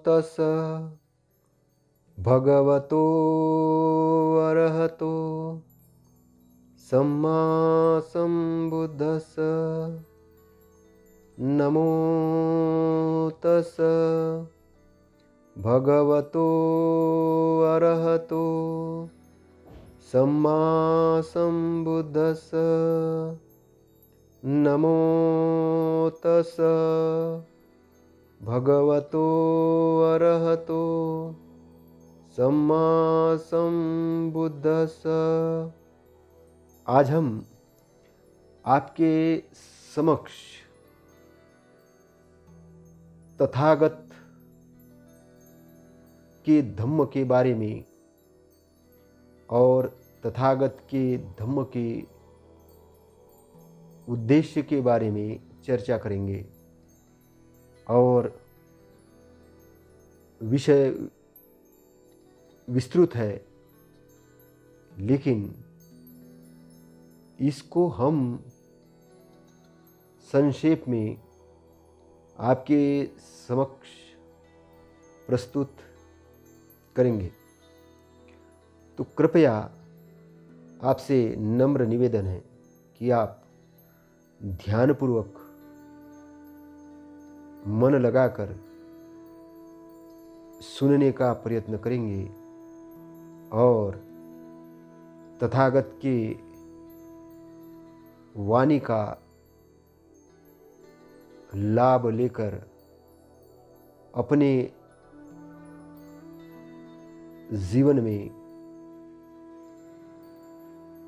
तस् भगवतो अरहतो सम्मा सम्बुद्धस्स नमो तस् भगवतो अरहतो सम्मा सम्बुद्धस्स नमो तस् भगवतो अरहतो सम्मा सम्बुद्धस्स। आज हम आपके समक्ष तथागत के धम्म के बारे में और तथागत के धम्म के उद्देश्य के बारे में चर्चा करेंगे। और विषय विस्तृत है, लेकिन इसको हम संक्षेप में आपके समक्ष प्रस्तुत करेंगे। तो कृपया आपसे नम्र निवेदन है कि आप ध्यानपूर्वक मन लगाकर सुनने का प्रयत्न करेंगे और तथागत के वाणी का लाभ लेकर अपने जीवन में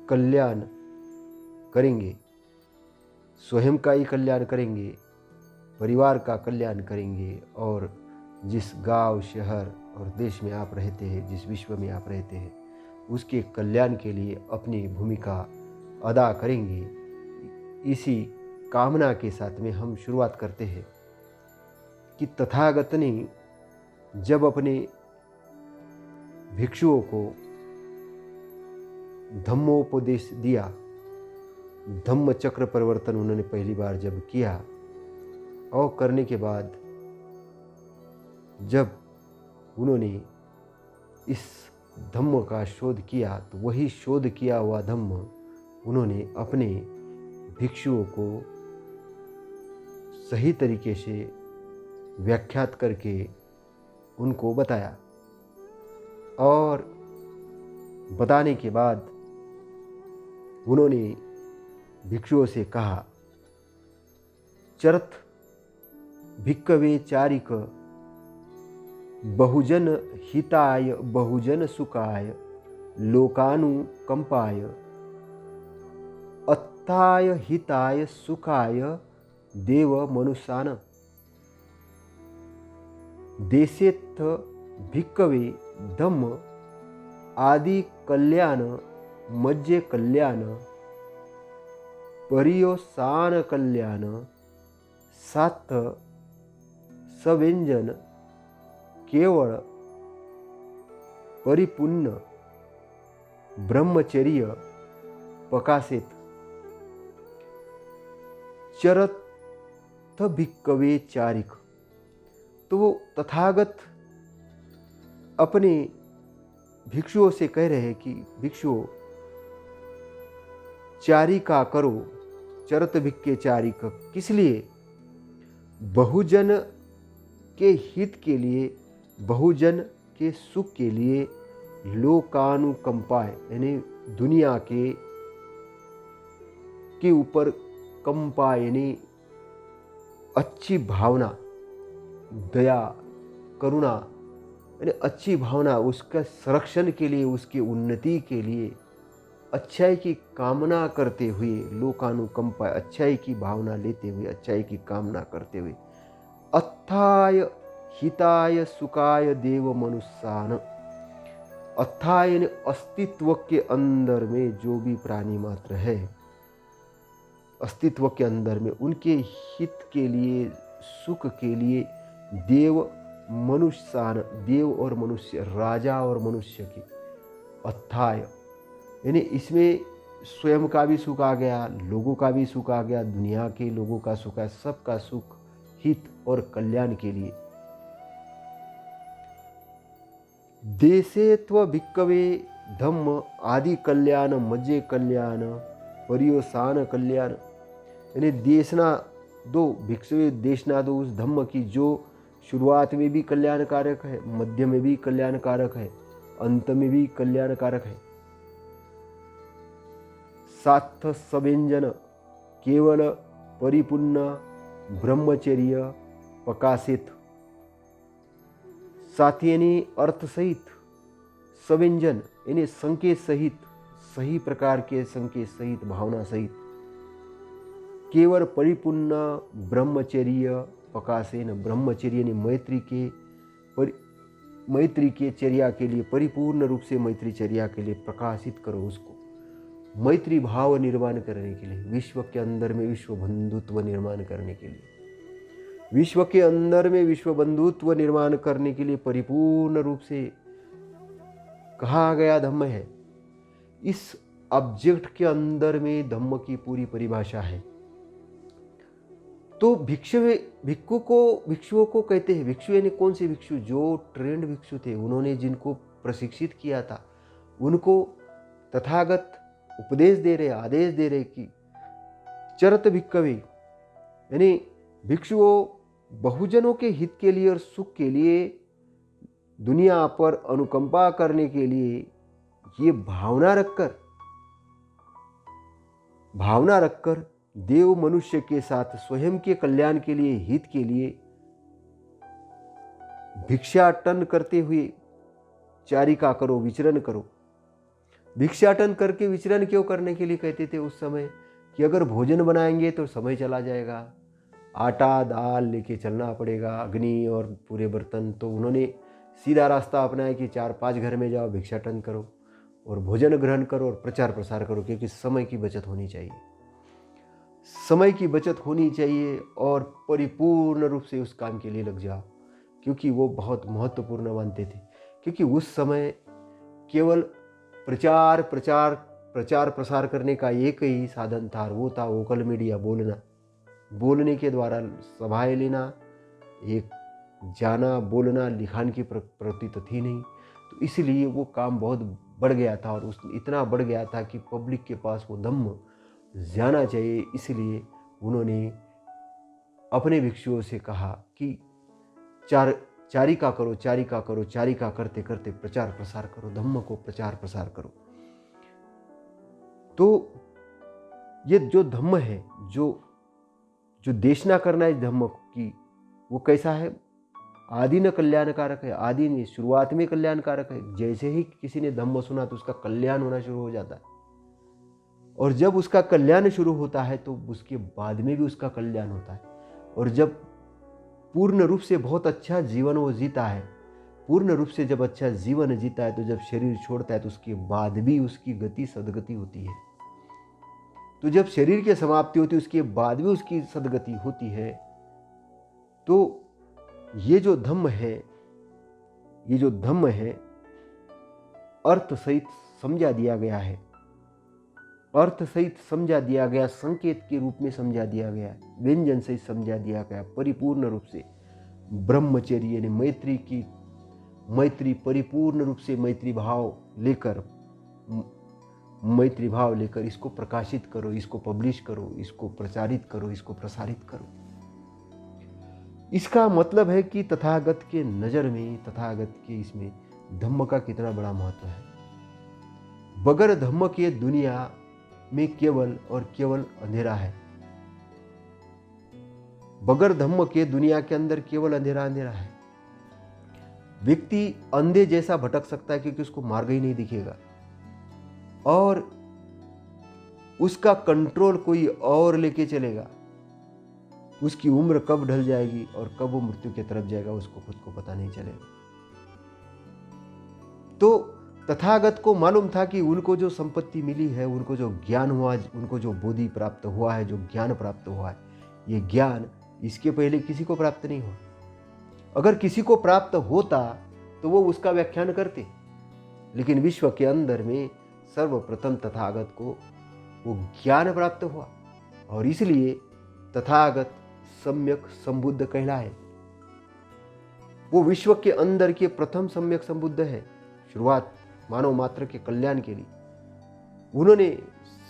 कल्याण करेंगे। स्वयं का ही कल्याण करेंगे, परिवार का कल्याण करेंगे और जिस गांव, शहर और देश में आप रहते हैं, जिस विश्व में आप रहते हैं, उसके कल्याण के लिए अपनी भूमिका अदा करेंगे। इसी कामना के साथ में हम शुरुआत करते हैं कि तथागत ने जब अपने भिक्षुओं को धम्मोपदेश दिया, धम्म चक्र परिवर्तन उन्होंने पहली बार जब किया और करने के बाद जब उन्होंने इस धम्म का शोध किया, तो वही शोध किया हुआ धम्म उन्होंने अपने भिक्षुओं को सही तरीके से व्याख्यात करके उनको बताया। और बताने के बाद उन्होंने भिक्षुओं से कहा, चरत भिक्खवे चारिक बहुजन हिताय बहुजन सुखाय लोकानुकंपाय अत्थाय हिताय सुखाय देव मनुष्यान देशेत्थ भिक्खवे धम्म आदि कल्याण मज्जे कल्याण परियोसान कल्याण साथ सव्यंजन केवल परिपूर्ण ब्रह्मचर्य प्रकाशित चरत भिक्खवे चारिक। तो वो तथागत अपने भिक्षुओं से कह रहे हैं कि भिक्षुओं, चारिका करो, चरत भिक्खे चारिक। किस लिए? बहुजन के हित के लिए, बहुजन के सुख के लिए, लोकानुकंपाय यानी दुनिया के ऊपर कंपा यानी अच्छी भावना, दया, करुणा यानी अच्छी भावना, उसका संरक्षण के लिए, उसकी उन्नति के लिए अच्छाई की कामना करते हुए, लोकानुकंपा अच्छाई की भावना लेते हुए, अच्छाई की कामना करते हुए, अत्थाय हिताय सुखाय देव मनुष्यान। अत्थाय यानी अस्तित्व के अंदर में जो भी प्राणी मात्र है, अस्तित्व के अंदर में उनके हित के लिए, सुख के लिए देव मनुष्यान, देव और मनुष्य, राजा और मनुष्य की अत्थाय यानी इसमें स्वयं का भी सुख आ गया, लोगों का भी सुख आ गया, दुनिया के लोगों का सुख है, सबका सुख, हित और कल्याण के लिए देशे त्व भिक्कवे धम्म आदि कल्याण मज्जे कल्याण परियोसान कल्याण। यानी देशना दो भिक्षुवे देशना दो उस धम्म की जो शुरुआत में भी कल्याणकारक है, मध्य में भी कल्याणकारक है, अंत में भी कल्याणकारक है। साथ सव्यंजन केवल परिपूर्ण ब्रह्मचर्य प्रकाशित। साथ यानी अर्थ सहित, सव्यंजन यानी संकेत सहित, सही प्रकार के संकेत सहित, भावना सहित, केवल परिपूर्ण ब्रह्मचर्य प्रकाशेन। ब्रह्मचर्य यानी मैत्री के चर्या के लिए, परिपूर्ण रूप से मैत्री चर्या के लिए प्रकाशित करो उसको। मैत्री भाव निर्माण करने के लिए, विश्व के अंदर में विश्व बंधुत्व निर्माण करने के लिए, विश्व के अंदर में विश्व बंधुत्व निर्माण करने के लिए परिपूर्ण रूप से कहा गया धम्म है। इस ऑब्जेक्ट के अंदर में धम्म की पूरी परिभाषा है। तो भिक्षुओं को कहते हैं, भिक्षु यानी कौन से भिक्षु? जो ट्रेंड भिक्षु थे, उन्होंने जिनको प्रशिक्षित किया था, उनको तथागत उपदेश दे रहे, आदेश दे रहे कि चरत भिक्कवे, यानी भिक्षुओं बहुजनों के हित के लिए और सुख के लिए, दुनिया पर अनुकंपा करने के लिए ये भावना रखकर देव मनुष्य के साथ स्वयं के कल्याण के लिए, हित के लिए भिक्षाटन करते हुए चारिका करो, विचरण करो। भिक्षाटन करके विचरण क्यों करने के लिए कहते थे उस समय? कि अगर भोजन बनाएंगे तो समय चला जाएगा, आटा दाल लेके चलना पड़ेगा, अग्नि और पूरे बर्तन। तो उन्होंने सीधा रास्ता अपनाया कि 4-5 घर में जाओ, भिक्षाटन करो और भोजन ग्रहण करो और प्रचार प्रसार करो, क्योंकि समय की बचत होनी चाहिए, समय की बचत होनी चाहिए और परिपूर्ण रूप से उस काम के लिए लग जाओ, क्योंकि वो बहुत महत्वपूर्ण मानते थे। क्योंकि उस समय केवल प्रचार प्रसार करने का एक ही साधन था, वो था वोकल मीडिया, बोलने के द्वारा सभाएं लेना, एक जाना, बोलना, लिखान की प्रवृत्ति तो थी नहीं। तो इसलिए वो काम बहुत बढ़ गया था और इतना बढ़ गया था कि पब्लिक के पास वो धम्म जाना चाहिए। इसलिए उन्होंने अपने भिक्षुओं से कहा कि चारिका करते करते प्रचार प्रसार करो, धम्म को प्रचार प्रसार करो। तो ये जो धम्म है, जो देशना करना है धम्म की, वो कैसा है? आदि न कल्याणकारक है। आदि में, शुरुआत में कल्याणकारक है। जैसे ही किसी ने धम्म सुना तो उसका कल्याण होना शुरू हो जाता है, और जब उसका कल्याण शुरू होता है तो उसके बाद में भी उसका कल्याण होता है। और जब पूर्ण रूप से बहुत अच्छा जीवन वो जीता है, पूर्ण रूप से जब अच्छा जीवन जीता है, तो जब शरीर छोड़ता है तो उसके बाद भी उसकी गति सदगति होती है। तो जब शरीर की समाप्ति होती है उसके बाद भी उसकी सदगति होती है। तो ये जो धम्म है, अर्थ सहित समझा दिया गया है, अर्थ सहित समझा दिया गया, संकेत के रूप में समझा दिया गया, व्यंजन सहित समझा दिया गया, परिपूर्ण रूप से ब्रह्मचर्य यानी मैत्री परिपूर्ण रूप से मैत्री भाव लेकर इसको प्रकाशित करो, इसको पब्लिश करो, इसको प्रचारित करो, इसको प्रसारित करो। इसका मतलब है कि तथागत के नज़र में, तथागत के इसमें धम्म का कितना बड़ा महत्व है। बगैर धम्म के दुनिया में केवल और केवल अंधेरा है। बगैर धम्म के दुनिया के अंदर केवल अंधेरा है। व्यक्ति अंधे जैसा भटक सकता है क्योंकि उसको मार्ग ही नहीं दिखेगा, और उसका कंट्रोल कोई और लेके चलेगा। उसकी उम्र कब ढल जाएगी और कब वो मृत्यु की तरफ जाएगा, उसको खुद को पता नहीं चलेगा। तो तथागत को मालूम था कि उनको जो संपत्ति मिली है, उनको जो ज्ञान हुआ, उनको जो बोधि प्राप्त हुआ है, जो ज्ञान प्राप्त हुआ है, ये ज्ञान इसके पहले किसी को प्राप्त नहीं हुआ। अगर किसी को प्राप्त होता तो वो उसका व्याख्यान करते, लेकिन विश्व के अंदर में सर्वप्रथम तथागत को वो ज्ञान प्राप्त हुआ, और इसलिए तथागत सम्यक संबुद्ध कहलाए। वो विश्व के अंदर के प्रथम सम्यक संबुद्ध है। शुरुआत मानव मात्र के कल्याण के लिए। उन्होंने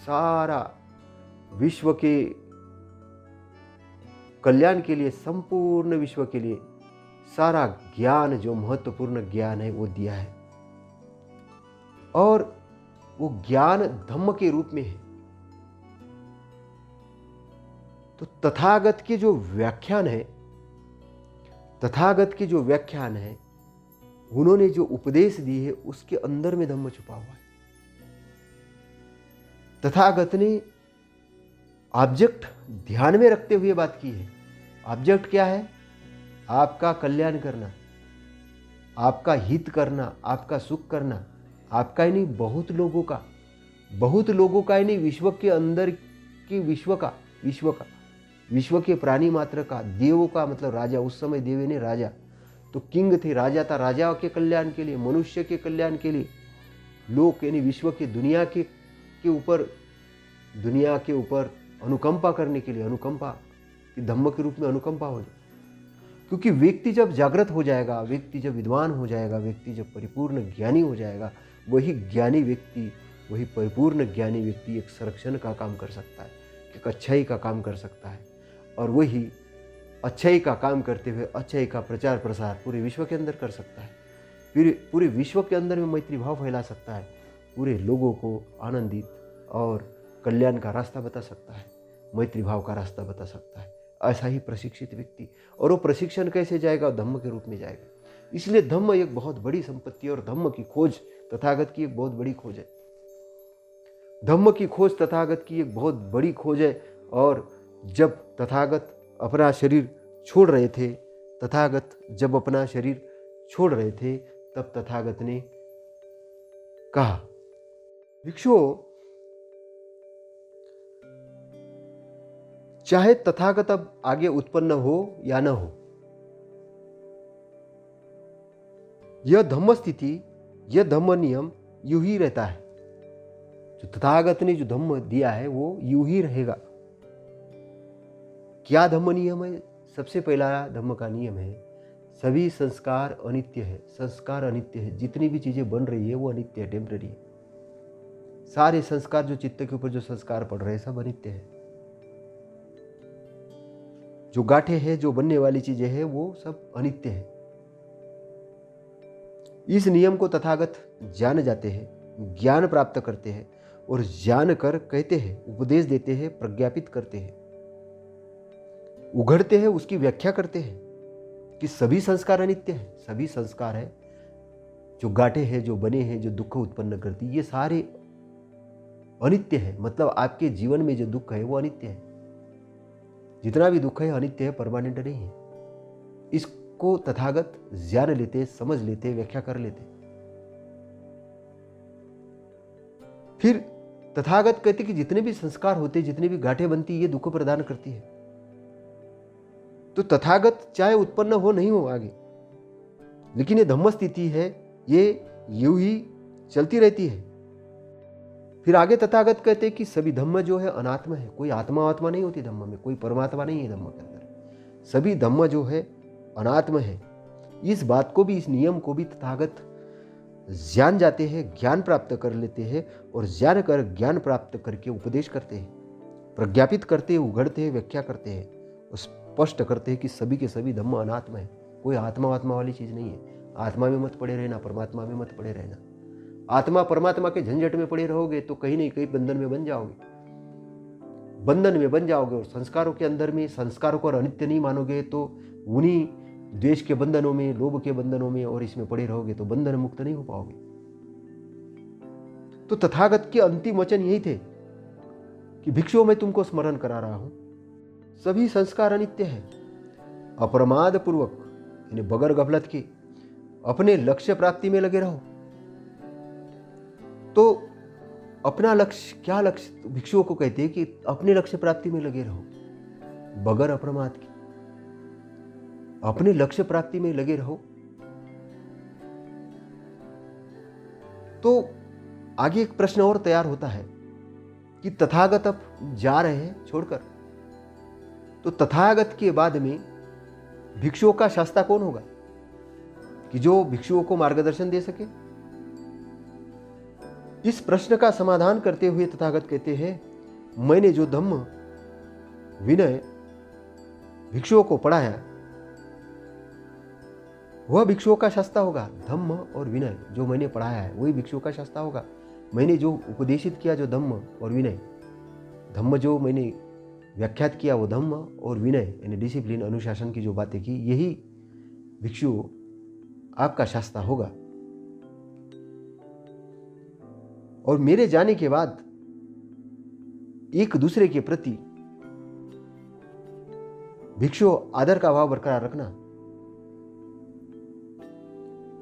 सारा विश्व के कल्याण के लिए, संपूर्ण विश्व के लिए सारा ज्ञान, जो महत्वपूर्ण ज्ञान है वो दिया है, और वो ज्ञान धम्म के रूप में है। तो तथागत के जो व्याख्यान है, तथागत के जो व्याख्यान है, उन्होंने जो उपदेश दी है, उसके अंदर में धम्म छुपा हुआ है। तथागत ने ऑब्जेक्ट ध्यान में रखते हुए बात की है। ऑब्जेक्ट क्या है? आपका कल्याण करना, आपका हित करना, आपका सुख करना, आपका ही नहीं, बहुत लोगों का ही नहीं, विश्व के अंदर की विश्व के प्राणी मात्र का, देवों का, मतलब राजा, उस समय देव ने राजा तो किंग थे, राजा था, राजा के कल्याण के लिए, मनुष्य के कल्याण के लिए, लोक यानी विश्व के दुनिया के ऊपर अनुकंपा करने के लिए, अनुकंपा कि धम्म के रूप में अनुकंपा हो जाए। क्योंकि व्यक्ति जब जागृत हो जाएगा, व्यक्ति जब विद्वान हो जाएगा, व्यक्ति जब परिपूर्ण ज्ञानी हो जाएगा, वही परिपूर्ण ज्ञानी व्यक्ति एक संरक्षण का काम कर सकता है, एक अच्छाई का काम कर सकता है, और वही अच्छाई का काम करते हुए अच्छाई का प्रचार प्रसार पूरे विश्व के अंदर कर सकता है, फिर पूरे विश्व के अंदर में मैत्री भाव फैला सकता है, पूरे लोगों को आनंदित और कल्याण का रास्ता बता सकता है, मैत्री भाव का रास्ता बता सकता है। ऐसा ही प्रशिक्षित व्यक्ति, और वो प्रशिक्षण कैसे जाएगा? धम्म के रूप में जाएगा। इसलिए धम्म एक बहुत बड़ी संपत्ति है, और धम्म की खोज तथागत की एक बहुत बड़ी खोज है। धम्म की खोज तथागत की एक बहुत बड़ी खोज है। और जब तथागत अपना शरीर छोड़ रहे थे, तब तथागत ने कहा, भिक्षुओं, चाहे तथागत अब आगे उत्पन्न हो या न हो, यह धम्म स्थिति, यह धम्म नियम यूं ही रहता है। जो तथागत ने जो धम्म दिया है वो यूं ही रहेगा। क्या धम्म नियम है? सबसे पहला धम्म का नियम है, सभी संस्कार अनित्य है। संस्कार अनित्य है, जितनी भी चीजें बन रही है वो अनित्य है, टेम्पररी है। सारे संस्कार, जो चित्त के ऊपर जो संस्कार पड़ रहे हैं, सब अनित्य है। जो गांठे हैं, जो बनने वाली चीजें हैं, वो सब अनित्य है। इस नियम को तथागत जान जाते हैं, ज्ञान प्राप्त करते हैं, और जान कर कहते हैं, उपदेश देते हैं, प्रज्ञापित करते हैं, उघड़ते हैं, उसकी व्याख्या करते हैं कि सभी संस्कार अनित्य है। सभी संस्कार है, जो गांठे हैं, जो बने हैं, जो दुख उत्पन्न करती, ये सारे अनित्य है। मतलब आपके जीवन में जो दुख है वो अनित्य है। जितना भी दुख है अनित्य है, परमानेंट नहीं है। इसको तथागत जान लेते, समझ लेते, व्याख्या कर लेते। फिर तथागत कहते कि जितने भी संस्कार होते, जितने भी गांठें बनती, ये दुख प्रदान करती है। तो तथागत चाहे उत्पन्न हो नहीं हो आगे, लेकिन ये धम्म स्थिति है, ये यूं ही चलती रहती है। फिर आगे तथागत कहते कि सभी धम्म जो है अनात्मा है। कोई आत्मा नहीं होती धम्म में, कोई परमात्मा नहीं है धम्म के अंदर। सभी धम्म जो है अनात्मा है। इस बात को भी, इस नियम को भी तथागत जान जाते हैं, ज्ञान प्राप्त कर लेते हैं, और जान कर ज्ञान प्राप्त करके उपदेश करते हैं, प्रज्ञापित करते हैं, उघड़ते हैं, व्याख्या करते हैं, और स्पष्ट करते हैं कि सभी के सभी धम्म अनात्मा है। कोई आत्मा वाली चीज नहीं है। आत्मा में मत पड़े रहना, परमात्मा में मत पड़े रहना। आत्मा परमात्मा के झंझट में पड़े रहोगे तो कहीं नहीं कहीं बंधन में बन जाओगे। और संस्कारों के अंदर में संस्कारों को अनित्य नहीं मानोगे तो उन्हीं द्वेष के बंधनों में, लोभ के बंधनों में और इसमें पड़े रहोगे तो बंधन मुक्त नहीं हो पाओगे। तो तथागत के अंतिम वचन यही थे कि भिक्षुओं, मैं तुमको स्मरण करा रहा हूं, सभी संस्कार अनित्य है। अप्रमाद पूर्वक यानी बगैर गफलत के अपने लक्ष्य प्राप्ति में लगे रहो। तो अपना लक्ष्य, क्या लक्ष्य? भिक्षुओं को कहते हैं कि अपने लक्ष्य प्राप्ति में लगे रहो, बगैर अप्रमाद के अपने लक्ष्य प्राप्ति में लगे रहो। तो आगे एक प्रश्न और तैयार होता है कि तथागत अब जा रहे हैं छोड़कर, तो तथागत के बाद में भिक्षुओं का शास्ता कौन होगा कि जो भिक्षुओं को मार्गदर्शन दे सके? इस प्रश्न का समाधान करते हुए तथागत कहते हैं, मैंने जो धम्म विनय भिक्षुओं को पढ़ाया वह भिक्षुओं का शास्त्र होगा। धम्म और विनय जो मैंने पढ़ाया है वही भिक्षुओं का शास्त्र होगा। मैंने जो उपदेशित किया जो धम्म और विनय, धम्म जो मैंने व्याख्यात किया वो धम्म, और विनय यानी डिसिप्लिन अनुशासन की जो बातें की, यही भिक्षु आपका शास्त्र होगा। और मेरे जाने के बाद एक दूसरे के प्रति भिक्षु आदर का भाव बरकरार रखना।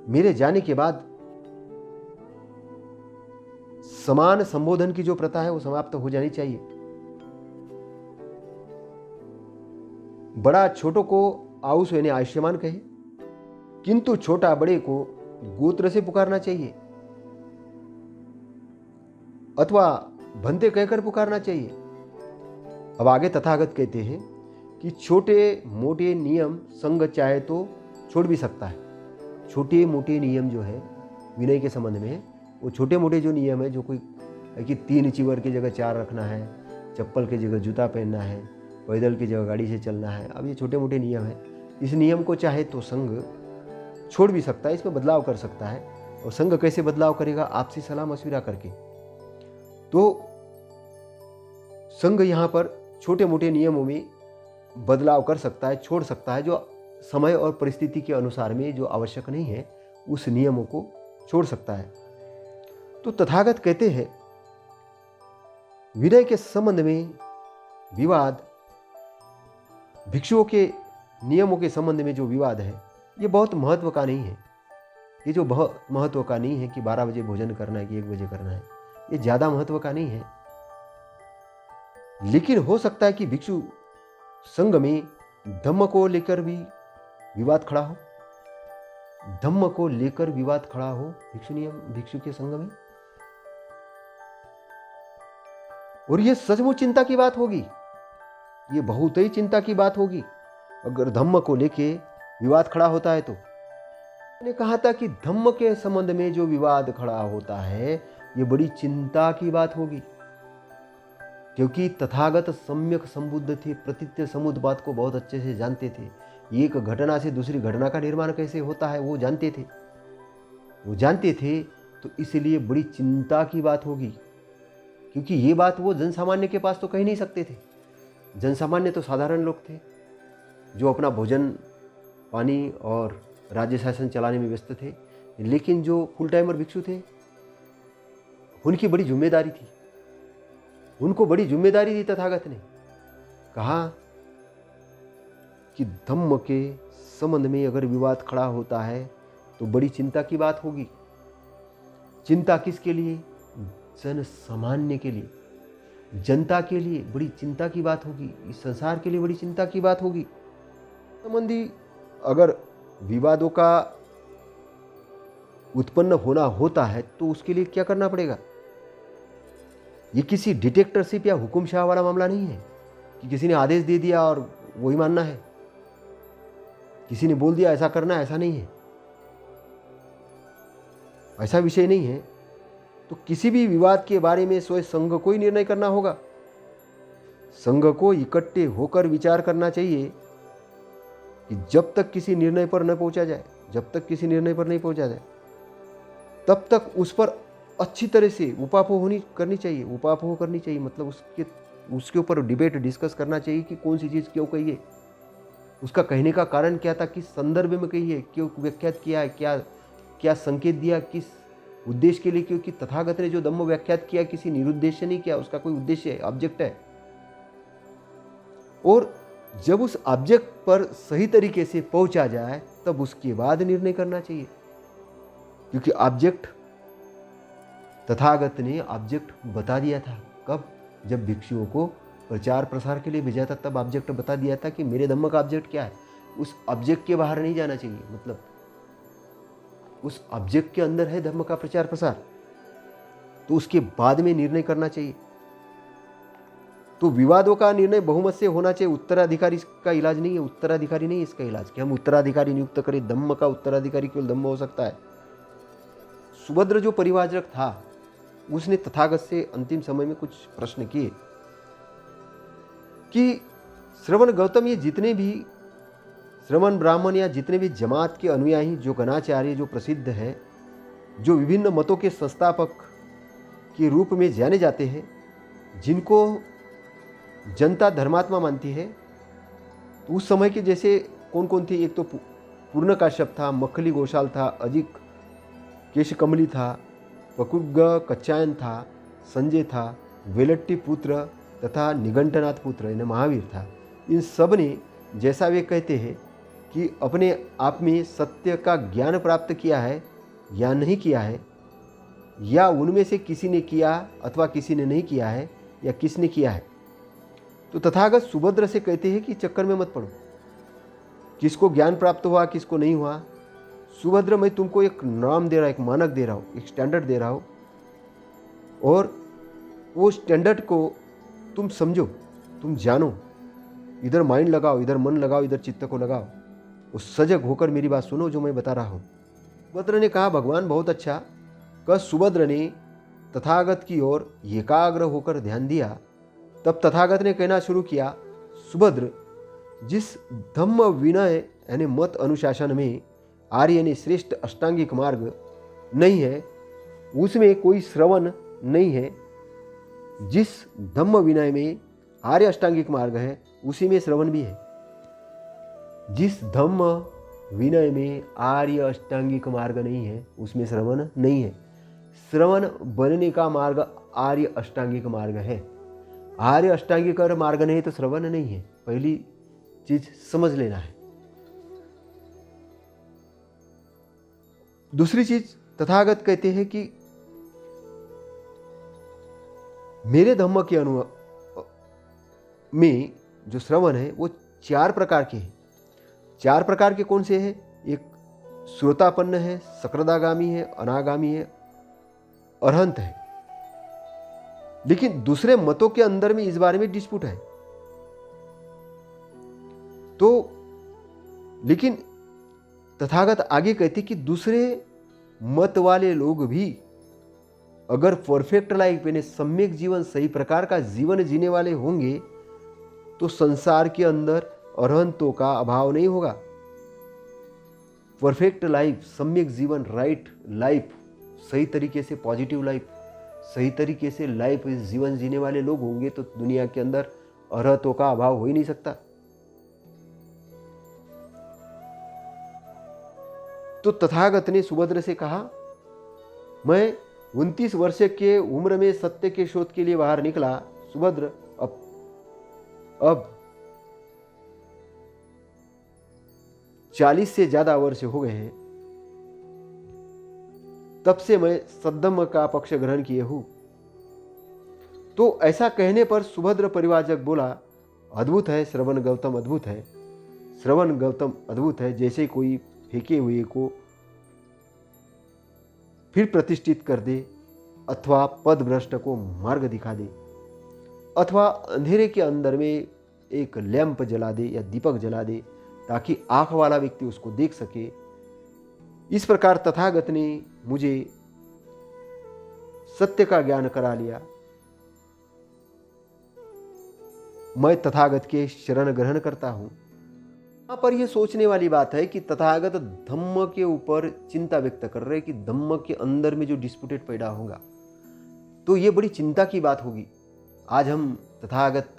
मेरे जाने के बाद समान संबोधन की जो प्रथा है वो समाप्त हो जानी चाहिए। बड़ा छोटों को आउस यानी आयुष्यमान कहे, किंतु छोटा बड़े को गोत्र से पुकारना चाहिए अथवा भंते कहकर पुकारना चाहिए। अब आगे तथागत कहते हैं कि छोटे मोटे नियम संघ चाहे तो छोड़ भी सकता है। छोटे मोटे नियम जो है विनय के संबंध में, वो छोटे मोटे जो नियम है, जो कोई कि 3 चीवर की जगह 4 रखना है, चप्पल की जगह जूता पहनना है, पैदल की जगह गाड़ी से चलना है, अब ये छोटे मोटे नियम है। इस नियम को चाहे तो संघ छोड़ भी सकता है, इसमें बदलाव कर सकता है। और संघ कैसे बदलाव करेगा? आपसी सलाह मशविरा करके। तो संघ यहाँ पर छोटे मोटे नियमों में बदलाव कर सकता है, छोड़ सकता है, जो समय और परिस्थिति के अनुसार में जो आवश्यक नहीं है उस नियमों को छोड़ सकता है। तो तथागत कहते हैं विनय के संबंध में विवाद, भिक्षुओं के नियमों के संबंध में जो विवाद है ये बहुत महत्व का नहीं है। ये जो बहुत महत्व का नहीं है कि 12 बजे भोजन करना है कि 1 बजे करना है, ये ज़्यादा महत्व का नहीं है। लेकिन हो सकता है कि भिक्षु संघ में धम्म को लेकर भी विवाद खड़ा हो, धम्म को लेकर विवाद खड़ा हो भिक्षु के संघ में, और ये सचमुच चिंता की बात होगी, ये बहुत ही चिंता की बात होगी अगर धम्म को लेके विवाद खड़ा होता है। तो मैंने कहा था कि धम्म के संबंध में जो विवाद खड़ा होता है ये बड़ी चिंता की बात होगी, क्योंकि तथागत सम्यक संबुद्ध थे, प्रतित्य समुद्ध बात को बहुत अच्छे से जानते थे। एक घटना से दूसरी घटना का निर्माण कैसे होता है वो जानते थे, तो इसलिए बड़ी चिंता की बात होगी, क्योंकि ये बात वो जनसामान्य के पास तो कह नहीं सकते थे। जनसामान्य तो साधारण लोग थे जो अपना भोजन पानी और राज्य शासन चलाने में व्यस्त थे, लेकिन जो फुल टाइमर भिक्षु थे उनकी बड़ी जिम्मेदारी थी, उनको बड़ी जिम्मेदारी दी। तथागत ने कहा कि धम्म के संबंध में अगर विवाद खड़ा होता है तो बड़ी चिंता की बात होगी। चिंता किसके लिए? जन सामान्य के लिए, जनता के लिए बड़ी चिंता की बात होगी, इस संसार के लिए बड़ी चिंता की बात होगी। संबंधी अगर विवादों का उत्पन्न होना होता है तो उसके लिए क्या करना पड़ेगा? ये किसी डिटेक्टरशिप या हुकुमशाह वाला मामला नहीं है कि किसी ने आदेश दे दिया और वही मानना है, किसी ने बोल दिया ऐसा करना है, ऐसा नहीं है, ऐसा विषय नहीं है। तो किसी भी विवाद के बारे में स्वयं संघ को ही निर्णय करना होगा। संघ को इकट्ठे होकर विचार करना चाहिए कि जब तक किसी निर्णय पर न पहुंचा जाए, जब तक किसी निर्णय पर नहीं पहुंचा जाए, तब तक उस पर अच्छी तरह से उपापोह करनी चाहिए। उपापोह करनी चाहिए मतलब उसके ऊपर डिबेट डिस्कस करना चाहिए कि कौन सी चीज़ क्यों कही है, उसका कहने का कारण क्या था, किस संदर्भ में कही है, क्यों व्याख्यात किया है, क्या संकेत दिया, किस उद्देश्य के लिए। क्योंकि तथागत ने जो धम्म व्याख्यात किया किसी निरुद्देश्य नहीं किया, उसका कोई उद्देश्य है, ऑब्जेक्ट है। और जब उस ऑब्जेक्ट पर सही तरीके से पहुंचा जाए तब उसके बाद निर्णय करना चाहिए, क्योंकि ऑब्जेक्ट तथागत ने ऑब्जेक्ट बता दिया था। कब? जब भिक्षुओं को प्रचार प्रसार के लिए भेजा था तब ऑब्जेक्ट बता दिया था कि मेरे धम्म का ऑब्जेक्ट क्या है। उस ऑब्जेक्ट के बाहर नहीं जाना चाहिए, मतलब उस ऑब्जेक्ट के अंदर है धर्म का प्रचार प्रसार, तो उसके बाद में निर्णय करना चाहिए। तो विवादों का निर्णय बहुमत से होना चाहिए। उत्तराधिकारी का इलाज नहीं है, उत्तराधिकारी नहीं इसका इलाज कि हम उत्तराधिकारी नियुक्त करें। धम्म का उत्तराधिकारी केवल धम्म हो सकता है। सुभद्र जो परिवारक था उसने तथागत से अंतिम समय में कुछ प्रश्न किए कि श्रवण गौतम, ये जितने भी श्रवण ब्राह्मण या जितने भी जमात के अनुयायी, जो गणाचार्य, जो प्रसिद्ध है, जो विभिन्न मतों के संस्थापक के रूप में जाने जाते हैं, जिनको जनता धर्मात्मा मानती है, तो उस समय के जैसे कौन कौन थे? एक तो पूर्ण काश्यप था, मक्खली घोषाल था, अजिक केशकमली था, पकुग्ग कच्चायन था, संजय था, वेलट्टी पुत्र तथा निघंटनाथ पुत्र यानी महावीर था। इन सब ने, जैसा वे कहते हैं कि अपने आप में सत्य का ज्ञान प्राप्त किया है या नहीं किया है, या उनमें से किसी ने किया अथवा किसी ने नहीं किया है, या किसने किया है, तो तथागत सुभद्र से कहते हैं कि चक्कर में मत पड़ो, किसको ज्ञान प्राप्त हुआ किसको नहीं हुआ। सुभद्र, मैं तुमको एक नाम दे रहा हूँ, एक मानक दे रहा हूँ, एक स्टैंडर्ड दे रहा हूँ, और वो स्टैंडर्ड को तुम समझो, तुम जानो, इधर माइंड लगाओ, इधर मन लगाओ, इधर चित्त को लगाओ, उस सजग होकर मेरी बात सुनो जो मैं बता रहा हूँ। सुभद्र ने कहा, भगवान बहुत अच्छा। कह सुभद्र ने तथागत की ओर एकाग्र होकर ध्यान दिया। तब तथागत ने कहना शुरू किया, सुभद्र, जिस धम्म विनय यानी मत अनुशासन में आर्य यानी श्रेष्ठ अष्टांगिक मार्ग नहीं है, उसमें कोई श्रवण नहीं है। जिस धम्म विनय में आर्य अष्टांगिक मार्ग है, उसी में श्रवण भी है। जिस धम्म विनय में आर्य अष्टांगिक मार्ग नहीं है, उसमें श्रवण नहीं है। श्रवण बनने का मार्ग आर्य अष्टांगिक मार्ग है। आर्य अष्टांगिक मार्ग नहीं तो श्रवण नहीं है। पहली चीज समझ लेना है। दूसरी चीज, तथागत कहते हैं कि मेरे धम्म के में जो श्रवण है वो 4 प्रकार के हैं। 4 प्रकार के कौन से हैं? एक श्रोतापन्न है, सकृदागामी है, अनागामी है, अरहंत है। लेकिन दूसरे मतों के अंदर में इस बारे में डिस्प्यूट है। तो लेकिन तथागत आगे कहते कि दूसरे मत वाले लोग भी अगर परफेक्ट लाइफ यानी सम्यक जीवन, सही प्रकार का जीवन जीने वाले होंगे तो संसार के अंदर अरहंतों का अभाव नहीं होगा। परफेक्ट लाइफ, सम्यक जीवन, राइट लाइफ, सही तरीके से पॉजिटिव लाइफ, सही तरीके से लाइफ जीवन जीने वाले लोग होंगे तो दुनिया के अंदर अरहतों का अभाव हो ही नहीं सकता। तो तथागत ने सुभद्र से कहा, मैं 29 वर्ष के उम्र में सत्य के शोध के लिए बाहर निकला। सुभद्र, अब 40 से ज्यादा वर्ष हो गए हैं, तब से मैं सद्धम्म का पक्ष ग्रहण किए हूं। तो ऐसा कहने पर सुभद्र परिवारजक बोला, अद्भुत है श्रवण गौतम, अद्भुत है श्रवण गौतम, अद्भुत है। जैसे कोई फेंके हुए को फिर प्रतिष्ठित कर दे, अथवा पद भ्रष्ट को मार्ग दिखा दे, अथवा अंधेरे के अंदर में एक लैंप जला दे या दीपक जला दे ताकि आंख वाला व्यक्ति उसको देख सके। इस प्रकार तथागत ने मुझे सत्य का ज्ञान करा लिया। मैं तथागत के शरण ग्रहण करता हूं। यहां पर यह सोचने वाली बात है कि तथागत धम्म के ऊपर चिंता व्यक्त कर रहे कि धम्म के अंदर में जो डिस्प्यूटेड पैदा होगा तो ये बड़ी चिंता की बात होगी। आज हम तथागत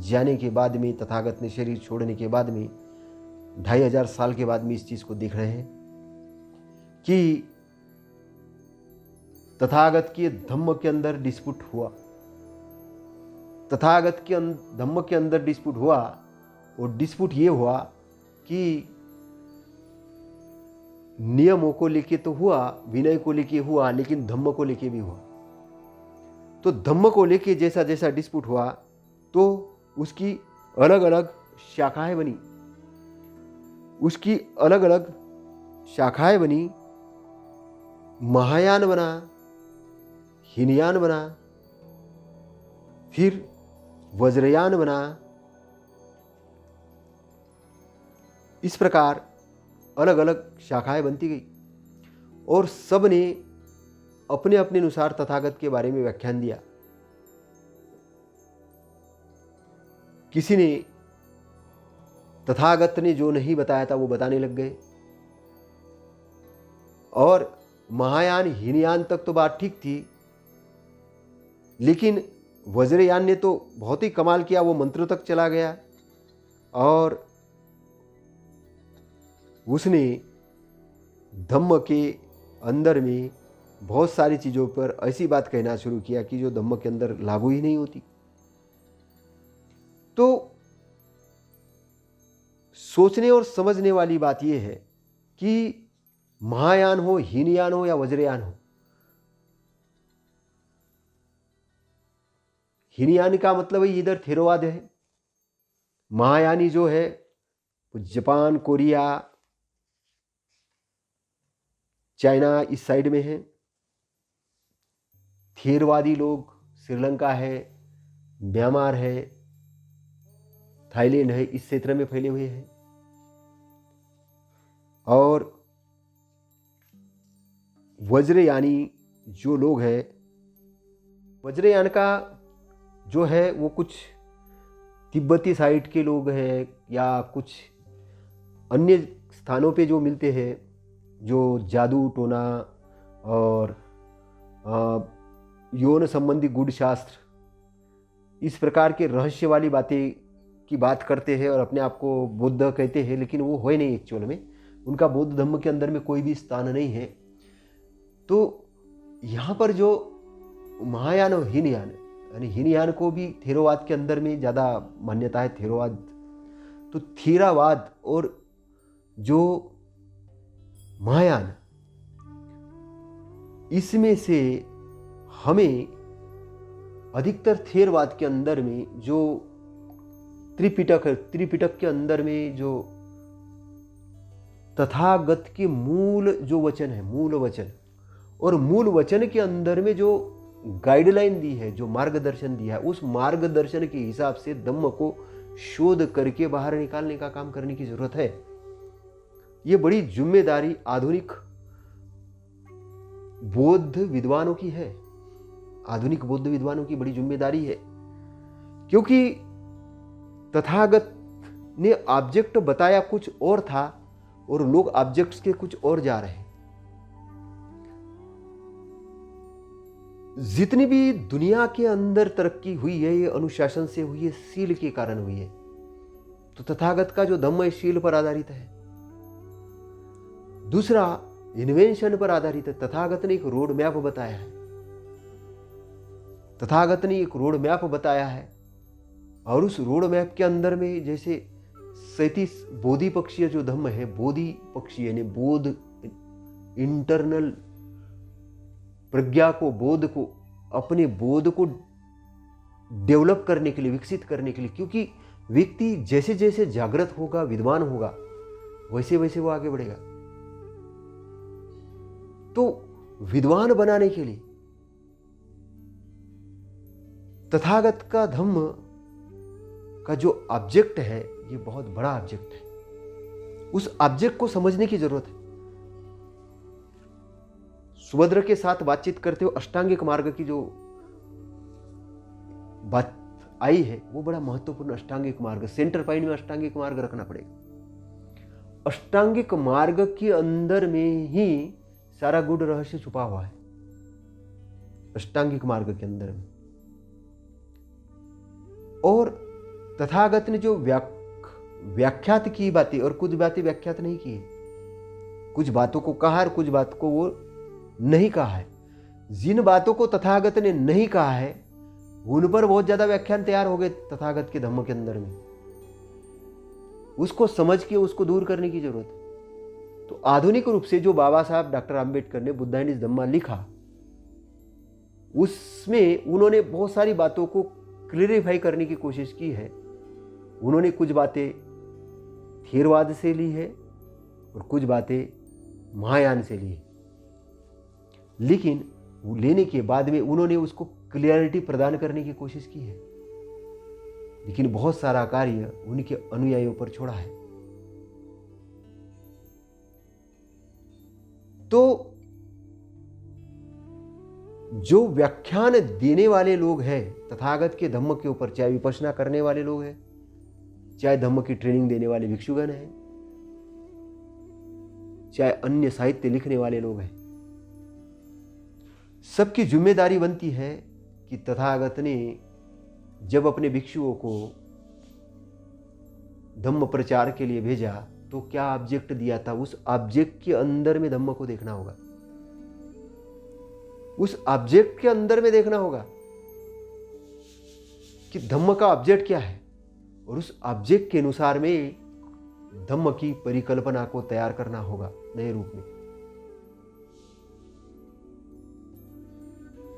जाने के बाद में, तथागत ने शरीर छोड़ने के बाद में, 2500 साल के बाद में इस चीज को देख रहे हैं कि तथागत के धम्म के अंदर डिस्प्यूट हुआ। तथागत के धम्म के अंदर डिस्प्यूट हुआ, और डिस्प्यूट ये हुआ कि नियमों को लेके तो हुआ, विनय को लेके हुआ, लेकिन धम्म को लेके भी हुआ। तो धम्म को लेके जैसा जैसा डिस्प्यूट हुआ तो उसकी अलग अलग शाखाएं बनी, उसकी अलग अलग शाखाएं बनी। महायान बना, हीनयान बना, फिर वज्रयान बना। इस प्रकार अलग अलग शाखाएं बनती गई और सब ने अपने अपने अनुसार तथागत के बारे में व्याख्यान दिया। किसी ने तथागत ने जो नहीं बताया था वो बताने लग गए, और महायान हीनयान तक तो बात ठीक थी, लेकिन वज्रयान ने तो बहुत ही कमाल किया, वो मंत्र तक चला गया और उसने धम्म के अंदर में बहुत सारी चीज़ों पर ऐसी बात कहना शुरू किया कि जो धम्म के अंदर लागू ही नहीं होती। तो सोचने और समझने वाली बात यह है कि महायान हो, हीनयान हो या वज्रयान हो, हीनयान का मतलब है इधर थेरवाद है, महायानी जो है जापान, कोरिया, चाइना इस साइड में है, थेरवादी लोग श्रीलंका है, म्यांमार है, थाईलैंड है, इस क्षेत्र में फैले हुए हैं। और वज्रयानी जो लोग हैं, वज्रयान का जो है वो कुछ तिब्बती साइड के लोग हैं या कुछ अन्य स्थानों पे जो मिलते हैं, जो जादू टोना और यौन संबंधी गूढ़ शास्त्र, इस प्रकार के रहस्य वाली बातें की बात करते हैं और अपने आप को बुद्ध कहते हैं, लेकिन वो है नहीं एक्चुअल में, उनका बौद्ध धर्म के अंदर में कोई भी स्थान नहीं है। तो यहाँ पर जो महायान और हीनयान, यानी हीनयान को भी थेरोवाद के अंदर में ज़्यादा मान्यता है, थेरोवाद। तो थेरावाद और जो महायान, इसमें से हमें अधिकतर थेरवाद के अंदर में जो त्रिपिटक है, त्रिपिटक के अंदर में जो तथागत के मूल जो वचन है, मूल वचन, और मूल वचन के अंदर में जो गाइडलाइन दी है, जो मार्गदर्शन दिया है, उस मार्गदर्शन के हिसाब से धम्म को शोध करके बाहर निकालने का काम करने की जरूरत है। ये बड़ी जिम्मेदारी आधुनिक बौद्ध विद्वानों की है, आधुनिक बौद्ध विद्वानों की बड़ी जिम्मेदारी है, क्योंकि तथागत ने ऑब्जेक्ट बताया कुछ और था और लोग ऑब्जेक्ट्स के कुछ और जा रहे हैं। जितनी भी दुनिया के अंदर तरक्की हुई है, ये अनुशासन से हुई है, शील के कारण हुई है। तो तथागत का जो धम्म है शील पर आधारित है। दूसरा इन्वेंशन पर आधारित है। तथागत ने एक रोड मैप बताया है, तथागत ने एक रोड मैप बताया है, और उस रोड मैप के अंदर में जैसे 37 बोधि पक्षीय जो धम्म है, बोधि पक्षी यानी बोध, इंटरनल प्रज्ञा को, बोध को, अपने बोध को डेवलप करने के लिए, विकसित करने के लिए, क्योंकि व्यक्ति जैसे जैसे जागृत होगा, विद्वान होगा, वैसे वैसे वो आगे बढ़ेगा। तो विद्वान बनाने के लिए तथागत का धम्म का जो ऑब्जेक्ट है, ये बहुत बड़ा ऑब्जेक्ट है। उस ऑब्जेक्ट को समझने की जरूरत है। सुभद्र के साथ बातचीत करते हुए अष्टांगिक मार्ग की जो बात आई है, वो बड़ा महत्वपूर्ण अष्टांगिक मार्ग, सेंटर पॉइंट में अष्टांगिक मार्ग रखना पड़ेगा। अष्टांगिक मार्ग के अंदर में ही सारा गूढ़ रहस्य छुपा हुआ है, अष्टांगिक मार्ग के अंदर में। और तथागत ने जो व्याख्यात की बातें, और कुछ बातें व्याख्यात नहीं की, कुछ बातों को कहा और कुछ बात को वो नहीं कहा है। जिन बातों को तथागत ने नहीं कहा है, उन पर बहुत ज्यादा व्याख्यान तैयार हो गए तथागत के धम्म के अंदर में। उसको समझ के उसको दूर करने की जरूरत है। तो आधुनिक रूप से जो बाबा साहब डॉक्टर आम्बेडकर ने बुद्धा एंड हिज धम्मा लिखा, उसमें उन्होंने बहुत सारी बातों को क्लियरिफाई करने की कोशिश की है। उन्होंने कुछ बातें थेरवाद से ली है और कुछ बातें महायान से ली है, लेकिन वो लेने के बाद में उन्होंने उसको क्लियरिटी प्रदान करने की कोशिश की है, लेकिन बहुत सारा कार्य उनके अनुयायियों पर छोड़ा है। तो जो व्याख्यान देने वाले लोग हैं तथागत के धम्म के ऊपर, चाहे विपश्यना करने वाले लोग हैं, चाहे धम्म की ट्रेनिंग देने वाले भिक्षुगण हैं, चाहे अन्य साहित्य लिखने वाले लोग हैं, सबकी जिम्मेदारी बनती है कि तथागत ने जब अपने भिक्षुओं को धम्म प्रचार के लिए भेजा तो क्या ऑब्जेक्ट दिया था, उस ऑब्जेक्ट के अंदर में धम्म को देखना होगा, उस ऑब्जेक्ट के अंदर में देखना होगा कि धम्म का ऑब्जेक्ट क्या है, और उस ऑब्जेक्ट के अनुसार में धम्म की परिकल्पना को तैयार करना होगा नए रूप में।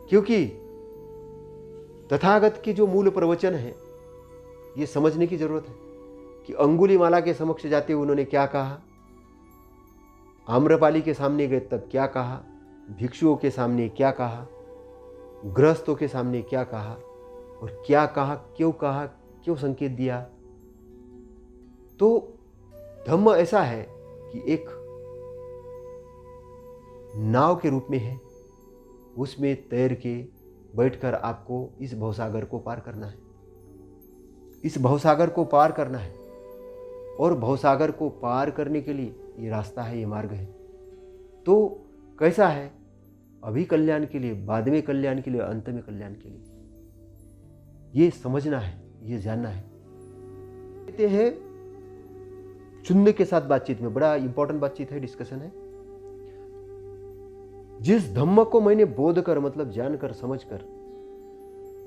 क्योंकि तथागत के जो मूल प्रवचन है ये समझने की जरूरत है कि अंगुलीमाला के समक्ष जाते हुए उन्होंने क्या कहा, आम्रपाली के सामने गए तब क्या कहा, भिक्षुओं के सामने क्या कहा, गृहस्थों के सामने क्या कहा, और क्या कहा, क्यों संकेत दिया। तो धम्म ऐसा है कि एक नाव के रूप में है, उसमें तैर के बैठकर आपको इस भवसागर को पार करना है, इस भवसागर को पार करना है, और भवसागर को पार करने के लिए ये रास्ता है, ये मार्ग है। तो कैसा है, अभी कल्याण के लिए, बाद में कल्याण के लिए, अंत में कल्याण के लिए, ये समझना है, ये जानना है। कहते हैं चुनने के साथ बातचीत में, बड़ा इंपॉर्टेंट बातचीत है, डिस्कशन है। जिस धम्म को मैंने बोध कर, मतलब जानकर समझकर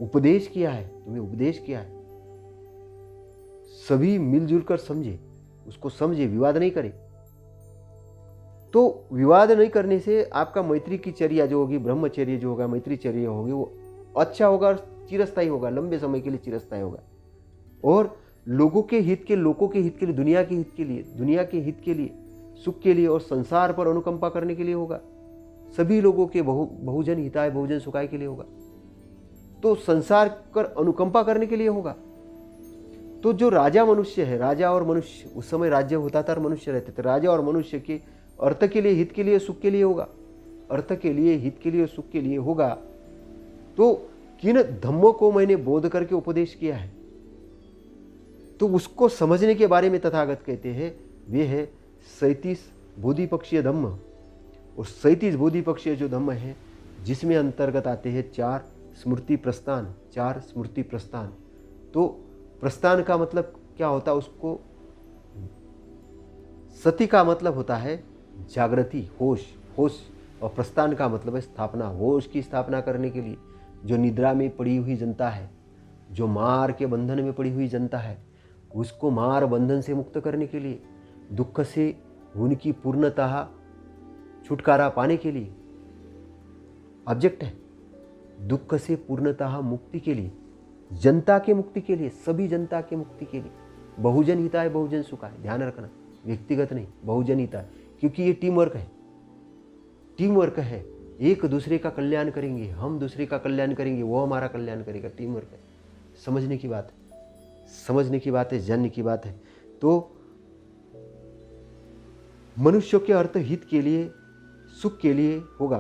उपदेश किया है, तुम्हें उपदेश किया है, सभी मिलजुल कर समझे, उसको समझे, विवाद नहीं करे। तो विवाद नहीं करने से आपका मैत्री की चर्या जो होगी, ब्रह्मचर्य जो होगा, मैत्री चर्या होगी, वो अच्छा होगा, चिरस्थायी होगा, लंबे समय के लिए चिरस्थायी होगा, और लोगों के हित के लिए, दुनिया के हित के लिए, सुख के लिए और संसार पर अनुकंपा करने के लिए होगा, सभी लोगों के बहुजन हिताय बहुजन सुखाय के लिए होगा, तो संसार कर अनुकंपा करने के लिए होगा। तो जो राजा मनुष्य है, राजा और मनुष्य, उस समय राज्य होता था और मनुष्य रहते थे, राजा और मनुष्य के अर्थ के लिए, हित के लिए, सुख के लिए होगा, अर्थ के लिए, हित के लिए, सुख के लिए होगा। तो किन धम्मों को मैंने बोध करके उपदेश किया है, तो उसको समझने के बारे में तथागत कहते हैं, वे है 37 बोधिपक्षीय धम्म। और 37 बोधिपक्षीय जो धम्म है, जिसमें अंतर्गत आते हैं 4 स्मृति प्रस्थान, 4 स्मृति प्रस्थान। तो प्रस्थान का मतलब क्या होता है, उसको सति का मतलब होता है जागृति, होश, और प्रस्थान का मतलब है स्थापना, होश की स्थापना करने के लिए। जो निद्रा में पड़ी हुई जनता है, जो मार के बंधन में पड़ी हुई जनता है, उसको मार बंधन से मुक्त करने के लिए, दुख से उनकी पूर्णतः छुटकारा पाने के लिए ऑब्जेक्ट है, दुख से पूर्णतः मुक्ति के लिए, जनता के मुक्ति के लिए, सभी जनता के मुक्ति के लिए, बहुजन हिताय बहुजन सुखाय, ध्यान रखना, व्यक्तिगत नहीं, बहुजन हिताय, क्योंकि ये टीम वर्क है, टीम वर्क है, एक दूसरे का कल्याण करेंगे, हम दूसरे का कल्याण करेंगे, वो हमारा कल्याण करेगा, टीम वर्क है। समझने की बात है, समझने की बात है, जानने की बात है। तो मनुष्यों के अर्थ हित के लिए, सुख के लिए होगा,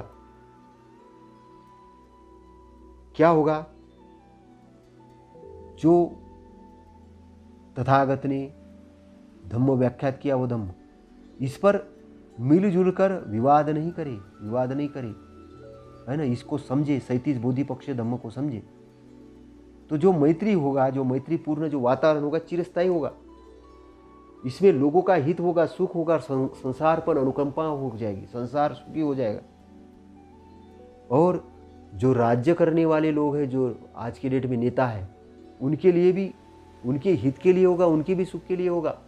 क्या होगा, जो तथागत ने धम्म व्याख्यात किया वो धम्म, इस पर मिलजुल कर विवाद नहीं करे, है ना, इसको समझे, 37 बोधिपक्षीय धम्म को समझे, तो जो मैत्री होगा, जो मैत्रीपूर्ण जो वातावरण होगा, चिरस्थायी होगा, इसमें लोगों का हित होगा, सुख होगा, संसार पर अनुकंपा हो जाएगी, संसार सुखी हो जाएगा। और जो राज्य करने वाले लोग हैं, जो आज के डेट में नेता है, उनके लिए भी, उनके हित के लिए होगा, उनके भी सुख के लिए होगा।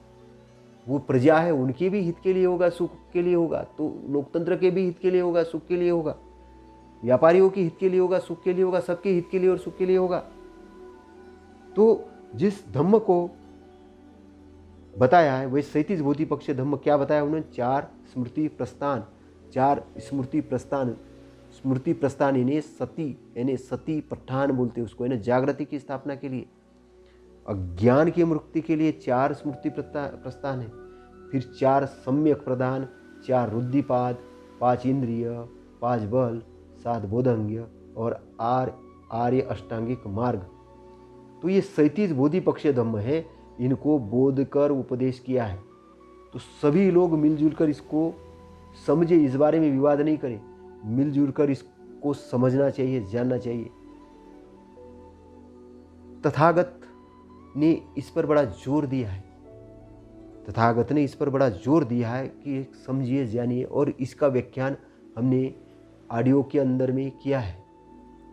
वो प्रजा है, उनके भी हित के लिए होगा, सुख के लिए होगा। तो लोकतंत्र के भी हित के लिए होगा, सुख के लिए होगा, व्यापारियों के हित के लिए होगा, सुख के लिए होगा, सबके हित के लिए और सुख के लिए होगा। तो जिस धम्म को बताया है वही 37 बोधिपक्षीय धम्म क्या बताया उन्होंने, 4 स्मृति प्रस्थान, 4 स्मृति प्रस्थान। स्मृति प्रस्थान यानी सती, यानी सती प्रस्थान बोलते हैं उसको, है ना, जागृति की स्थापना के लिए, अज्ञान की मुक्ति के लिए 4 स्मृति प्रस्थान है। फिर 4 सम्यक प्रदान, 4 रुद्धिपाद, 5 इंद्रिय, 5 बल, 7 बोधंग्य, और आर्य अष्टांगिक मार्ग। तो ये 37 बोधि पक्षीय धम्म है, इनको बोध कर उपदेश किया है। तो सभी लोग मिलजुल कर इसको समझे, इस बारे में विवाद नहीं करें, मिलजुल कर इसको समझना चाहिए, जानना चाहिए। तथागत ने इस पर बड़ा जोर दिया है, तथागत ने इस पर बड़ा जोर दिया है कि समझिए, जानिए। और इसका व्याख्यान हमने ऑडियो के अंदर में किया है,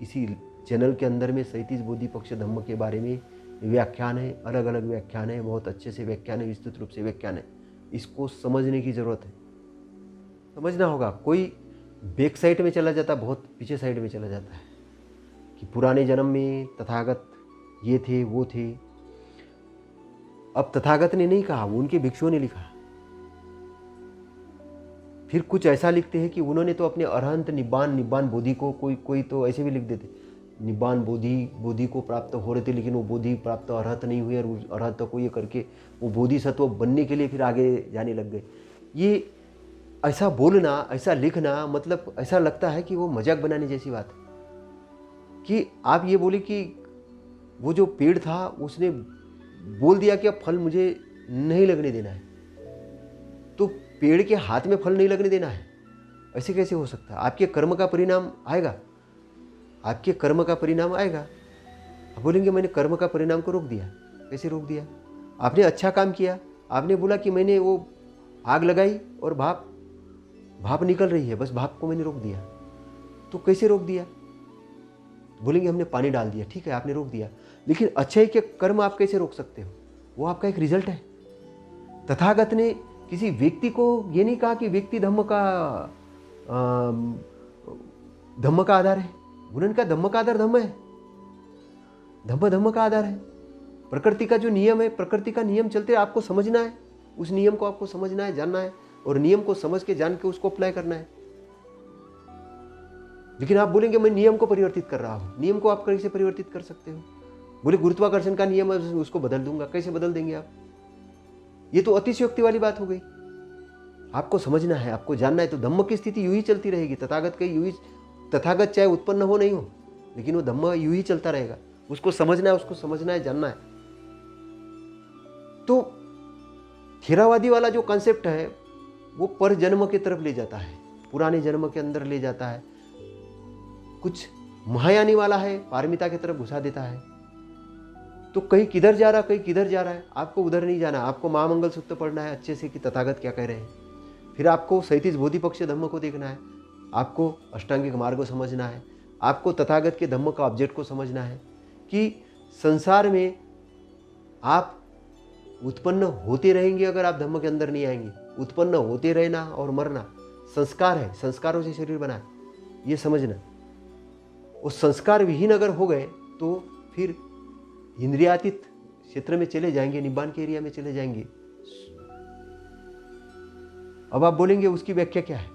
इसी चैनल के अंदर में 37 बोधि पक्ष धम्म के बारे में व्याख्यान है, अलग अलग व्याख्यान है, बहुत अच्छे से व्याख्यान है, विस्तृत रूप से व्याख्यान है। इसको समझने की ज़रूरत है, समझना होगा। कोई बैक साइड में चला जाता, बहुत पीछे साइड में चला जाता है कि पुराने जन्म में तथागत ये थे, वो थे। अब तथागत ने नहीं कहा, वो उनके भिक्षुओं ने लिखा। फिर कुछ ऐसा लिखते हैं कि उन्होंने तो अपने अरहंत निब्बान बोधि को, कोई तो ऐसे भी लिख देते, निब्बान बोधि को प्राप्त हो रहे थे, लेकिन वो बोधि प्राप्त अरहत नहीं हुए, और अरहत को ये करके वो बोधिसत्व बनने के लिए फिर आगे जाने लग गए। ये ऐसा बोलना, ऐसा लिखना, मतलब ऐसा लगता है कि वो मजाक बनाने जैसी बात है। कि आप ये बोले कि वो जो पेड़ था उसने बोल दिया कि अब फल मुझे नहीं लगने देना है, तो पेड़ के हाथ में फल नहीं लगने देना है, ऐसे कैसे हो सकता है? आपके कर्म का परिणाम आएगा, आपके कर्म का परिणाम आएगा। आप बोलेंगे मैंने कर्म का परिणाम को रोक दिया। कैसे रोक दिया? आपने अच्छा काम किया, आपने बोला कि मैंने वो आग लगाई और भाप निकल रही है, बस भाप को मैंने रोक दिया। तो कैसे रोक दिया? बोलेंगे हमने पानी डाल दिया, ठीक है आपने रोक दिया, लेकिन अच्छाई के कर्म आप कैसे रोक सकते हो? वो आपका एक रिजल्ट है। तथागत ने किसी व्यक्ति को ये नहीं कहा कि व्यक्ति धम्म का आधार है। उन्होंने कहा धम्म का आधार धम्म है, धम्म का आधार है। प्रकृति का जो नियम है, प्रकृति का नियम चलते आपको समझना है, उस नियम को आपको समझना है, जानना है, और नियम को समझ के जान के उसको अप्लाई करना है। लेकिन आप बोलेंगे मैं नियम को परिवर्तित कर रहा हूं। नियम को आप कैसे परिवर्तित कर सकते हो? बोले गुरुत्वाकर्षण का नियम है, उसको बदल दूंगा। कैसे बदल देंगे आप? ये तो अतिशयोक्ति वाली बात हो गई। आपको समझना है, आपको जानना है। तो धम्म की स्थिति यूं ही चलती रहेगी, तथागत का यूं ही, तथागत चाहे उत्पन्न हो नहीं हो, लेकिन वो धम्म यूं ही चलता रहेगा। उसको समझना है, उसको समझना है, जानना है। तो थेरावादी वाला जो कॉन्सेप्ट है वो पर जन्म की तरफ ले जाता है, पुराने जन्म के अंदर ले जाता है। कुछ महायानी वाला है, पारमिता की तरफ घुसा देता है। तो कहीं किधर जा रहा, कहीं किधर जा रहा है। आपको उधर नहीं जाना, आपको महामंगल सूत्र पढ़ना है अच्छे से कि तथागत क्या कह रहे हैं। फिर आपको 37 बोधि पक्ष धम्म को देखना है, आपको अष्टांगिक मार्ग को समझना है, आपको तथागत के धम्म का ऑब्जेक्ट को समझना है कि संसार में आप उत्पन्न होते रहेंगे अगर आप धम्म के अंदर नहीं आएंगे। उत्पन्न होते रहना और मरना संस्कार है, संस्कारों से शरीर बना है, ये समझना। वो संस्कार विहीन अगर हो गए तो फिर इंद्रियातीत क्षेत्र में चले जाएंगे, निब्बान के एरिया में चले जाएंगे। अब आप बोलेंगे उसकी व्याख्या क्या है?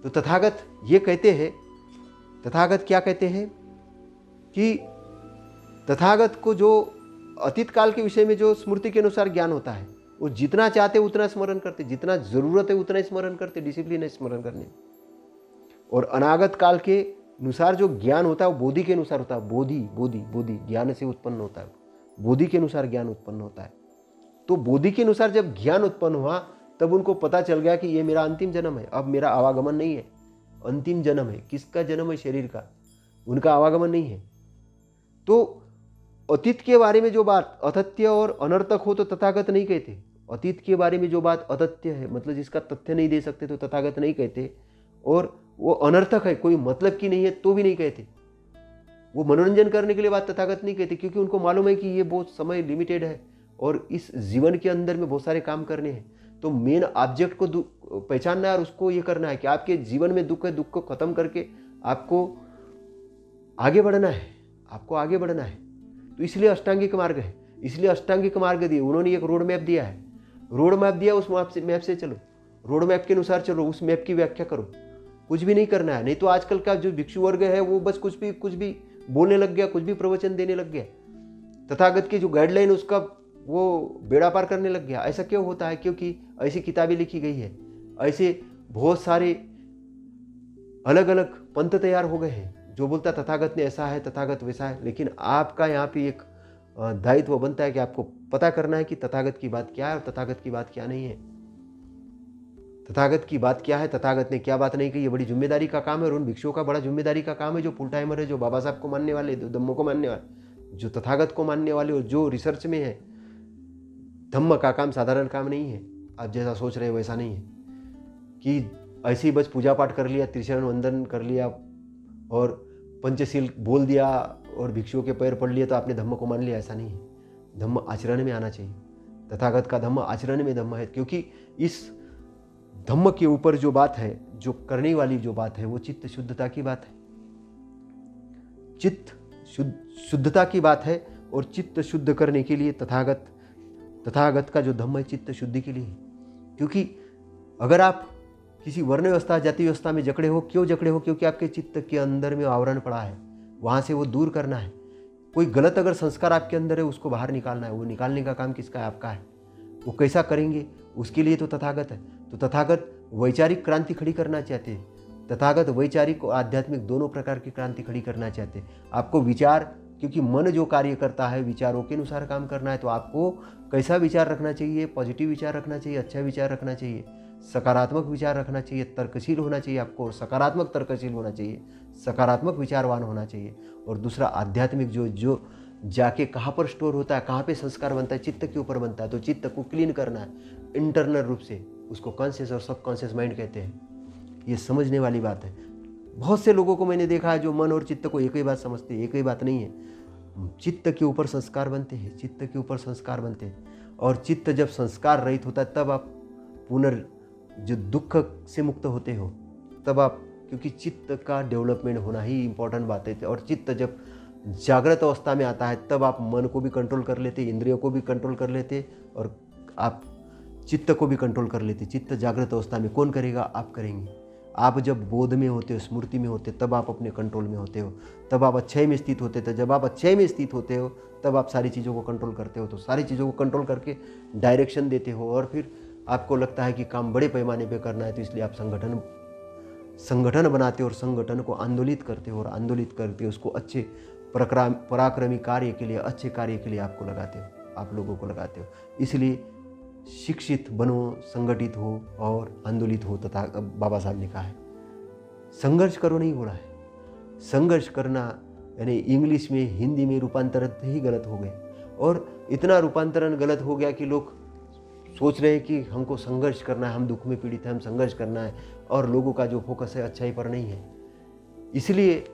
तो तथागत ये कहते हैं, तथागत क्या कहते हैं कि तथागत को जो अतीत काल के विषय में जो स्मृति के अनुसार ज्ञान होता है, वो जितना चाहते उतना स्मरण करते, जितना जरूरत है उतना ही स्मरण करते, डिसिप्लिन है स्मरण करने। और अनागत काल के अनुसार जो ज्ञान होता है वो बोधि के अनुसार होता है। बोधि ज्ञान से उत्पन्न होता है, बोधि के अनुसार ज्ञान उत्पन्न होता है। तो बोधि के अनुसार जब ज्ञान उत्पन्न हुआ तब उनको पता चल गया कि ये मेरा अंतिम जन्म है, अब मेरा आवागमन नहीं है, अंतिम जन्म है। किसका जन्म है? शरीर का, उनका आवागमन नहीं है। तो अतीत के बारे में जो बात अतथ्य और अनर्थक हो तो तथागत नहीं कहते। अतीत के बारे में जो बात अतथ्य है, मतलब जिसका तथ्य नहीं दे सकते, तो तथागत नहीं कहते। और वो अनर्थक है, कोई मतलब की नहीं है, तो भी नहीं कहते। वो मनोरंजन करने के लिए बात तथागत नहीं कहते, क्योंकि उनको मालूम है कि ये बहुत समय लिमिटेड है और इस जीवन के अंदर में बहुत सारे काम करने हैं। तो मेन ऑब्जेक्ट को पहचानना है और उसको ये करना है कि आपके जीवन में दुख है, दुख को खत्म करके आपको आगे बढ़ना है, आपको आगे बढ़ना है। तो इसलिए अष्टांगिक मार्ग है, इसलिए अष्टांगिक मार्ग दिए उन्होंने। एक रोड मैप दिया है, रोड मैप दिया, उस मैप से चलो, रोड मैप के अनुसार चलो, उस मैप की व्याख्या करो। कुछ भी नहीं करना है। नहीं तो आजकल का जो भिक्षु वर्ग है वो बस कुछ भी बोलने लग गया, कुछ भी प्रवचन देने लग गया, तथागत की जो गाइडलाइन उसका वो बेड़ा पार करने लग गया। ऐसा क्यों होता है? क्योंकि ऐसी किताबें लिखी गई है, ऐसे बहुत सारे अलग अलग पंथ तैयार हो गए हैं, जो बोलता है तथागत ने ऐसा है, तथागत वैसा है, लेकिन आपका यहाँ पे एक दायित्व बनता है कि आपको पता करना है कि तथागत की बात क्या है और तथागत की बात क्या नहीं है। तथागत की बात क्या है, तथागत ने क्या बात नहीं कही, ये बड़ी जिम्मेदारी का काम है और उन भिक्षुओं का बड़ा जिम्मेदारी का काम है जो फुल टाइमर है, जो बाबा साहब को मानने वाले, जो धम्म को मानने वाले, जो तथागत को मानने वाले और जो रिसर्च में है। धम्म का काम साधारण काम नहीं है, आप जैसा सोच रहे हो वैसा नहीं है कि ऐसे ही बस पूजा पाठ कर लिया, त्रिशरण वंदन कर लिया और पंचशील बोल दिया और भिक्षुओं के पैर पढ़ लिए तो आपने धम्म को मान लिया, ऐसा नहीं है। धम्म आचरण में आना चाहिए। तथागत का धम्म आचरण में धम्म है, क्योंकि इस धम्म के ऊपर जो बात है, जो करने वाली जो बात है, वो चित्त शुद्धता की बात है। चित्त शुद्धता की बात है और चित्त शुद्ध करने के लिए तथागत का जो धम्म है चित्त शुद्धि के लिए है। क्योंकि अगर आप किसी वर्ण व्यवस्था, जाति व्यवस्था में जकड़े हो, क्यों जकड़े हो? क्योंकि आपके चित्त के अंदर में आवरण पड़ा है, वहाँ से वो दूर करना है। कोई गलत अगर संस्कार आपके अंदर है, उसको बाहर निकालना है। वो निकालने का काम किसका है? आपका है। वो कैसा करेंगे? उसके लिए तो तथागत है। तो तथागत वैचारिक क्रांति खड़ी करना चाहते हैं। तथागत वैचारिक और आध्यात्मिक दोनों प्रकार की क्रांति खड़ी करना चाहते हैं। आपको विचार, क्योंकि मन जो कार्य करता है विचारों के अनुसार काम करना है, तो आपको कैसा विचार रखना चाहिए? पॉजिटिव विचार रखना चाहिए, अच्छा विचार रखना चाहिए, सकारात्मक विचार रखना चाहिए, तर्कशील होना चाहिए आपको, सकारात्मक तर्कशील होना चाहिए, सकारात्मक विचारवान होना चाहिए। और दूसरा आध्यात्मिक जो जाके कहाँ पर स्टोर होता है, कहाँ पे संस्कार बनता है? चित्त के ऊपर बनता है। तो चित्त को क्लीन करना है इंटरनल रूप से, उसको कॉन्शियस और सबकॉन्शियस माइंड कहते हैं। ये समझने वाली बात है। बहुत से लोगों को मैंने देखा है जो मन और चित्त को एक ही बात समझते हैं। एक ही बात नहीं है। चित्त के ऊपर संस्कार बनते हैं, चित्त के ऊपर संस्कार बनते हैं। और चित्त जब संस्कार रहित होता है तब आप जो दुख से मुक्त होते हो, तब आप, क्योंकि चित्त का डेवलपमेंट होना ही इम्पोर्टेंट बात है। और चित्त जब जागृत अवस्था में आता है तब आप मन को भी कंट्रोल कर लेते, इंद्रियों को भी कंट्रोल कर लेते और आप चित्त को भी कंट्रोल कर लेते। चित्त जागृत अवस्था में कौन करेगा? आप करेंगे। आप जब बोध में होते हो, स्मृति में होते, तब आप अपने कंट्रोल में होते हो, तब आप अच्छाई में स्थित होते थे। जब आप अच्छाई में स्थित होते हो तब आप सारी चीज़ों को कंट्रोल करते हो। तो सारी चीज़ों को कंट्रोल करके डायरेक्शन देते हो और फिर आपको लगता है कि काम बड़े पैमाने पे करना है, तो इसलिए आप संगठन बनाते हो और संगठन को आंदोलित करते हो और आंदोलित करके उसको अच्छे पराक्रमी कार्य के लिए, अच्छे कार्य के लिए आपको लगाते हो, आप लोगों को लगाते हो। इसलिए शिक्षित बनो, संगठित हो और आंदोलित हो। तथा बाबा साहब ने कहा है संघर्ष करो नहीं बोला है। संघर्ष करना यानी इंग्लिश में, हिंदी में रूपांतरण ही गलत हो गए और इतना रूपांतरण गलत हो गया कि लोग सोच रहे हैं कि हमको संघर्ष करना है, हम दुख में पीड़ित हैं, हम संघर्ष करना है, और लोगों का जो फोकस है अच्छाई पर नहीं है। इसलिए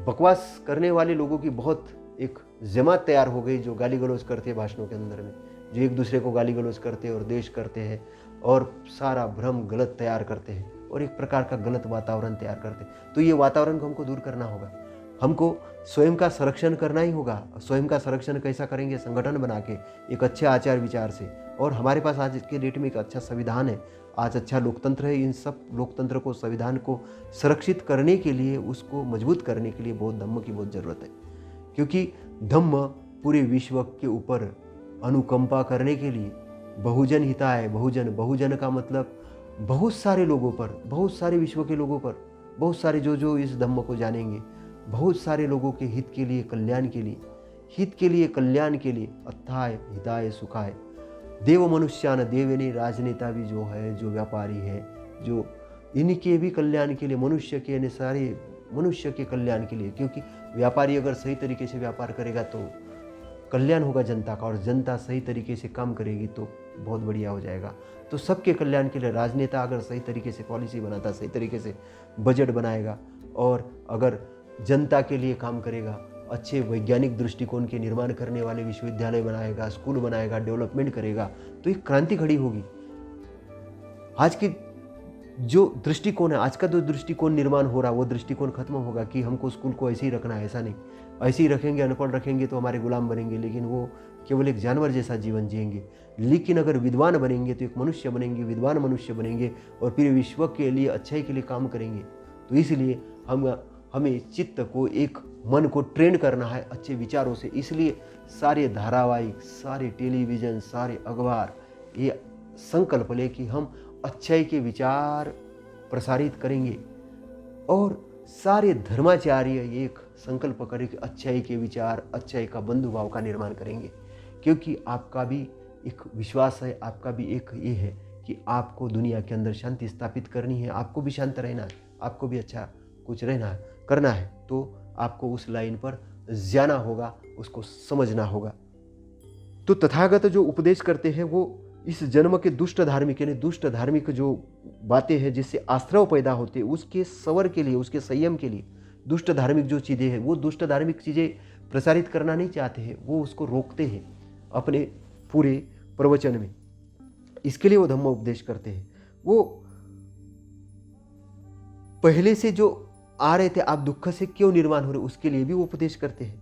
बकवास करने वाले लोगों की बहुत एक जमात तैयार हो गई जो गाली गलौज करते हैं भाषणों के अंदर में, जो एक दूसरे को गाली गलौज करते हैं और देश करते हैं और सारा भ्रम गलत तैयार करते हैं और एक प्रकार का गलत वातावरण तैयार करते हैं। तो ये वातावरण को हमको दूर करना होगा। हमको स्वयं का संरक्षण करना ही होगा। स्वयं का संरक्षण कैसा करेंगे? संगठन बना के, एक अच्छे आचार विचार से। और हमारे पास आज के डेट में एक अच्छा संविधान है, आज अच्छा लोकतंत्र है। इन सब लोकतंत्र को, संविधान को संरक्षित करने के लिए, उसको मजबूत करने के लिए बहुत धम्म की बहुत ज़रूरत है। क्योंकि धम्म पूरे विश्व के ऊपर अनुकंपा करने के लिए बहुजन हिताय, बहुजन का मतलब बहुत सारे लोगों पर, बहुत सारे विश्व के लोगों पर, बहुत सारे जो इस धम्म को जानेंगे, बहुत सारे लोगों के हित के लिए, कल्याण के लिए, हित के लिए, कल्याण के लिए, अथाय हिताय सुखाय। देव मनुष्यान देवनी, राजनेता भी जो है, जो व्यापारी है, जो इनके भी कल्याण के लिए, मनुष्य के यानी सारे मनुष्य के कल्याण के लिए। क्योंकि व्यापारी अगर सही तरीके से व्यापार करेगा तो कल्याण होगा जनता का, और जनता सही तरीके से काम करेगी तो बहुत बढ़िया हो जाएगा। तो सबके कल्याण के लिए राजनेता अगर सही तरीके से पॉलिसी बनाता, सही तरीके से बजट बनाएगा और अगर जनता के लिए काम करेगा, अच्छे वैज्ञानिक दृष्टिकोण के निर्माण करने वाले विश्वविद्यालय बनाएगा, स्कूल बनाएगा, डेवलपमेंट करेगा, तो एक क्रांति खड़ी होगी। आज की जो दृष्टिकोण है, आज का जो दृष्टिकोण निर्माण हो रहा, वो दृष्टिकोण खत्म होगा कि हमको स्कूल को ऐसे ही रखना है। ऐसा नहीं, ऐसे ही रखेंगे, अनपढ़ रखेंगे तो हमारे गुलाम बनेंगे, लेकिन वो केवल एक जानवर जैसा जीवन जिएंगे। लेकिन अगर विद्वान बनेंगे तो एक मनुष्य बनेंगे, विद्वान मनुष्य बनेंगे और फिर विश्व के लिए, अच्छाई के लिए काम करेंगे। तो इसलिए हमें चित्त को, एक मन को ट्रेन करना है अच्छे विचारों से। इसलिए सारे धारावाहिक, सारे टेलीविज़न, सारे अखबार ये संकल्प ले कि हम अच्छाई के विचार प्रसारित करेंगे और सारे धर्माचार्य एक संकल्प करें कि अच्छाई के विचार, अच्छाई का बंधुभाव का निर्माण करेंगे, क्योंकि आपका भी एक विश्वास है, आपका भी एक ये है कि आपको दुनिया के अंदर शांति स्थापित करनी है, आपको भी शांत रहना है, आपको भी अच्छा कुछ रहना है, करना है, तो आपको उस लाइन पर जाना होगा, उसको समझना होगा। तो तथागत जो उपदेश करते हैं वो इस जन्म के दुष्ट धार्मिक, यानी दुष्ट धार्मिक जो बातें हैं जिससे आश्रव पैदा होते हैं, उसके सवर के लिए, उसके संयम के लिए दुष्ट धार्मिक जो चीज़ें हैं, वो दुष्ट धार्मिक चीज़ें प्रसारित करना नहीं चाहते हैं, वो उसको रोकते हैं अपने पूरे प्रवचन में। इसके लिए वो धम्म उपदेश करते हैं। वो पहले से जो आ रहे थे, आप दुख से क्यों निर्माण हो रहे, उसके लिए भी वो उपदेश करते हैं,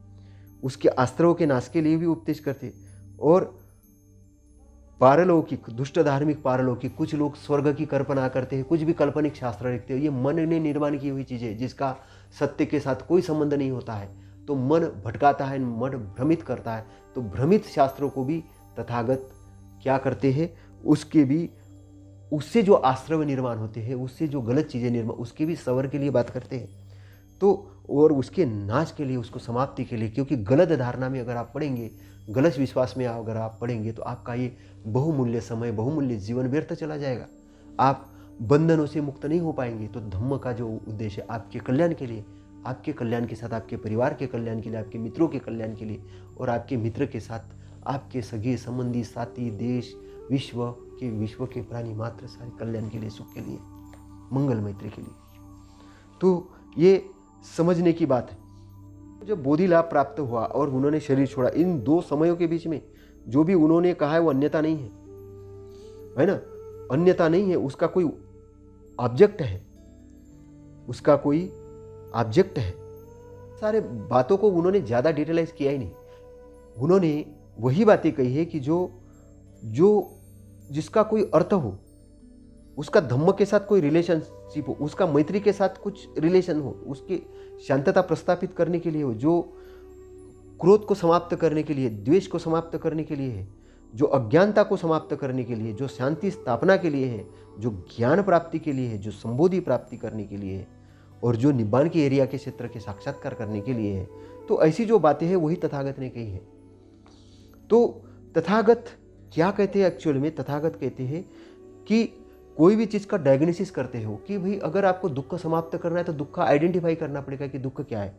उसके आश्रव के नाश के लिए भी उपदेश करते हैं। और पारलौकिक, दुष्ट धार्मिक पारलौकिक, कुछ लोग स्वर्ग की कल्पना करते हैं, कुछ भी काल्पनिक शास्त्र लिखते हैं, ये मन ने निर्माण की हुई चीज़ें जिसका सत्य के साथ कोई संबंध नहीं होता है, तो मन भटकाता है, मन भ्रमित करता है। तो भ्रमित शास्त्रों को भी तथागत क्या करते हैं, उसके भी, उससे जो आश्रव निर्माण होते हैं, उससे जो गलत चीज़ें निर्माण, उसके भी सवर के लिए बात करते हैं। तो और उसके नाश के लिए, उसको समाप्ति के लिए, क्योंकि गलत धारणा में अगर आप पढ़ेंगे, गलत विश्वास में अगर आप पढ़ेंगे, तो आपका ये बहुमूल्य समय, बहुमूल्य जीवन व्यर्थ चला जाएगा, आप बंधनों से मुक्त नहीं हो पाएंगे। तो धम्म का जो उद्देश्य है आपके कल्याण के लिए, आपके कल्याण के साथ आपके परिवार के कल्याण के लिए, आपके मित्रों के कल्याण के लिए, और आपके मित्र के साथ आपके सगे संबंधी, साथी, देश, विश्व के प्राणी मात्र सारे कल्याण के लिए, सुख के लिए, मंगल मैत्री के लिए। तो ये समझने की बात है। जब बोधि लाभ प्राप्त हुआ और उन्होंने शरीर छोड़ा, इन दो समयों के बीच में जो भी उन्होंने कहा है वो अन्यता नहीं है ना, अन्यता नहीं है, उसका कोई ऑब्जेक्ट है, उसका कोई ऑब्जेक्ट है। सारे बातों को उन्होंने ज़्यादा डिटेलाइज किया ही नहीं, उन्होंने वही बातें कही है कि जो जिसका कोई अर्थ हो, उसका धम्म के साथ कोई रिलेशनशिप हो, उसका मैत्री के साथ कुछ रिलेशन हो, उसकी शांतता प्रस्थापित करने के लिए हो, जो क्रोध को समाप्त करने के लिए, द्वेष को समाप्त करने के लिए है, जो अज्ञानता को समाप्त करने के लिए, जो शांति स्थापना के लिए है, जो ज्ञान प्राप्ति के लिए है, जो संबोधि प्राप्ति करने के लिए है, और जो निब्बान के एरिया के क्षेत्र के साक्षात्कार करने के लिए है। तो ऐसी जो बातें हैं वही तथागत ने कही है। तो तथागत क्या कहते हैं एक्चुअल में? तथागत कहते हैं कि कोई भी चीज़ का डायग्नोसिस करते हो कि भाई अगर आपको दुख समाप्त करना है तो दुख का आइडेंटिफाई करना पड़ेगा कि दुख क्या है।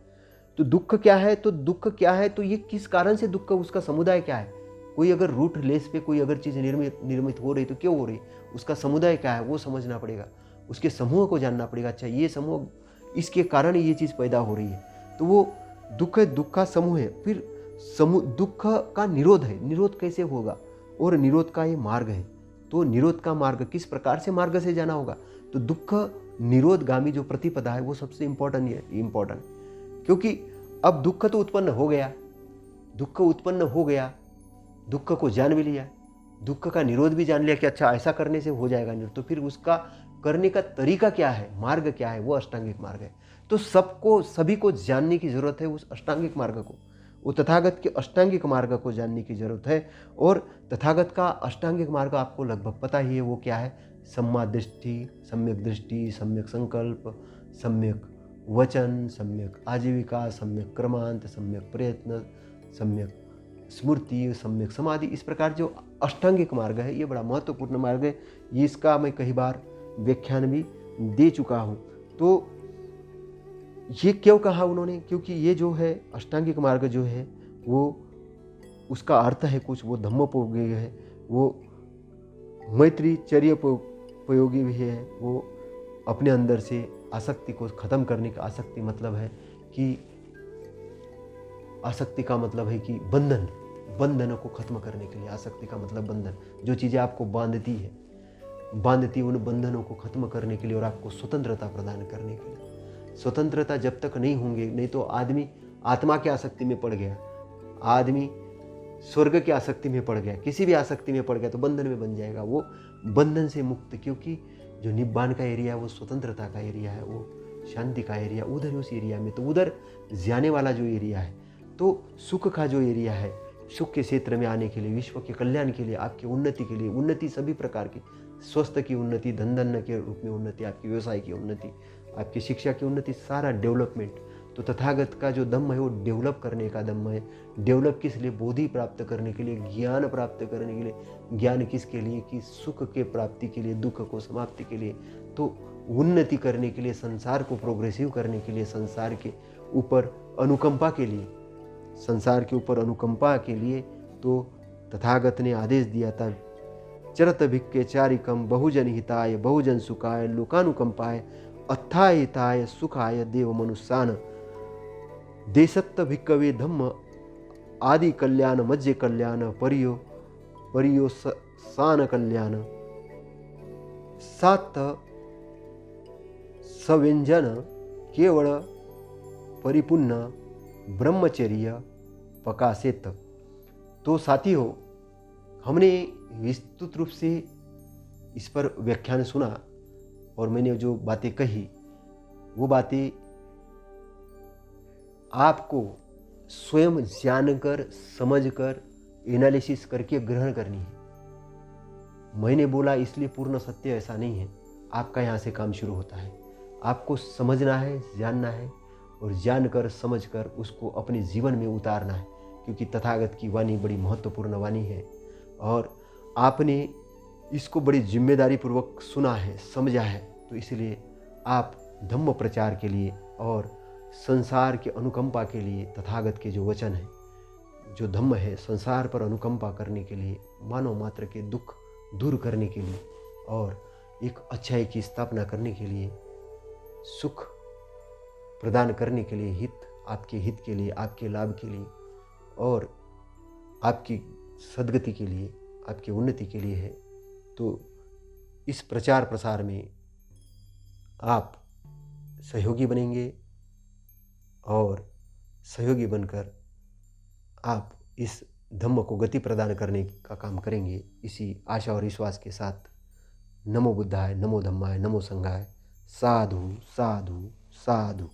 तो दुख क्या है, तो दुख क्या है, तो ये किस कारण से दुख, उसका समुदाय क्या है। कोई अगर रूट लेस पे कोई अगर चीज़ निर्मित हो रही तो क्यों हो रही, उसका समुदाय क्या है वो समझना पड़ेगा, उसके समूह को जानना पड़ेगा। अच्छा ये समूह, इसके कारण ये चीज़ पैदा हो रही है, तो वो दुख है, दुख का समूह है। फिर दुख का निरोध है, निरोध कैसे होगा, और निरोध का ये मार्ग है। तो निरोध का मार्ग किस प्रकार से मार्ग से जाना होगा, तो दुख निरोधगामी जो प्रतिपदा है वो सबसे इम्पोर्टेंट, क्योंकि अब दुख तो उत्पन्न हो गया, दुख उत्पन्न हो गया, दुख को जान भी लिया, दुख का निरोध भी जान लिया कि अच्छा ऐसा करने से हो जाएगा निरोध, तो फिर उसका करने का तरीका क्या है, मार्ग क्या है, वो अष्टांगिक मार्ग है। तो सभी को जानने की जरूरत है उस अष्टांगिक मार्ग को, वो तथागत के अष्टांगिक मार्ग को जानने की जरूरत है। और तथागत का अष्टांगिक मार्ग आपको लगभग पता ही है, वो क्या है, सम्मा दृष्टि, सम्यक संकल्प, सम्यक वचन, सम्यक आजीविका, सम्यक क्रमांत, सम्यक प्रयत्न, सम्यक स्मृति, सम्यक समाधि। इस प्रकार जो अष्टांगिक मार्ग है ये बड़ा महत्वपूर्ण मार्ग है, ये इसका मैं कई बार व्याख्यान भी दे चुका हूँ। तो ये क्यों कहा उन्होंने, क्योंकि ये जो है अष्टांगिक मार्ग जो है वो उसका अर्थ है कुछ, वो धम्मोपयोगी है, वो मैत्री चर्योपयोगी भी है, वो अपने अंदर से आसक्ति को खत्म करने का, आसक्ति मतलब है कि आसक्ति का मतलब है कि बंधन को खत्म करने के लिए, आसक्ति का मतलब बंधन, जो चीज़ें आपको बांधती उन बंधनों को खत्म करने के लिए और आपको स्वतंत्रता प्रदान करने के लिए। स्वतंत्रता जब तक नहीं होंगे, नहीं तो आदमी आत्मा की आसक्ति में पड़ गया, आदमी स्वर्ग की आसक्ति में पड़ गया, किसी भी आसक्ति में पड़ गया तो बंधन में बन जाएगा, वो बंधन से मुक्त। क्योंकि जो निब्बान का एरिया है वो स्वतंत्रता का एरिया है, वो शांति का एरिया, उधर उस एरिया में, तो उधर जाने वाला जो एरिया है, तो सुख का जो एरिया है, सुख के क्षेत्र में आने के लिए, विश्व के कल्याण के लिए, आपकी उन्नति के लिए, उन्नति सभी प्रकार की, स्वास्थ्य की उन्नति, धन धान्य के रूप में उन्नति, आपकी व्यवसाय की उन्नति, आपकी शिक्षा की उन्नति, सारा डेवलपमेंट। तो तथागत का जो धम्म है वो डेवलप करने का धम्म है। डेवलप किस लिए? बोधि प्राप्त करने के लिए, ज्ञान प्राप्त करने के लिए। ज्ञान किसके लिए? कि सुख के प्राप्ति के लिए, दुख को समाप्ति के लिए, तो उन्नति करने के लिए, संसार को प्रोग्रेसिव करने के लिए, संसार के ऊपर अनुकंपा के लिए, संसार के ऊपर अनुकंपा के लिए। तो तथागत ने आदेश दिया था, चरत भिक्के चारिकम बहुजन हिताय बहुजन सुखाय लोकानुकंपाय अत्थाय हिताय सुखाय देव मनुष्यान देशत्त भिक्कवे धम्म आदि कल्याण मज्जे कल्याण परियो परियो सान कल्याण सात सव्यंजन केवल परिपूर्ण ब्रह्मचर्य पकासेत। तो साथी हो, हमने विस्तृत रूप से इस पर व्याख्यान सुना और मैंने जो बातें कही वो बातें आपको स्वयं जानकर, समझकर, एनालिसिस करके ग्रहण करनी है। मैंने बोला इसलिए पूर्ण सत्य ऐसा नहीं है। आपका यहाँ से काम शुरू होता है। आपको समझना है, जानना है और जानकर, समझकर उसको अपने जीवन में उतारना है, क्योंकि तथागत की वाणी बड़ी महत्वपूर्ण वाणी है और आपने इसको बड़ी जिम्मेदारी पूर्वक सुना है, समझा है। तो इसलिए आप धम्म प्रचार के लिए और संसार के अनुकंपा के लिए तथागत के जो वचन है, जो धम्म है, संसार पर अनुकंपा करने के लिए, मानव मात्र के दुख दूर करने के लिए और एक अच्छाई की स्थापना करने के लिए, सुख प्रदान करने के लिए, आपके हित के लिए, आपके लाभ के लिए और आपकी सद्गति के लिए, आपकी उन्नति के लिए है। तो इस प्रचार प्रसार में आप सहयोगी बनेंगे और सहयोगी बनकर आप इस धम्म को गति प्रदान करने का काम करेंगे। इसी आशा और विश्वास के साथ नमो बुद्धाय, नमो धम्माय, नमो संघाय। साधु साधु साधु।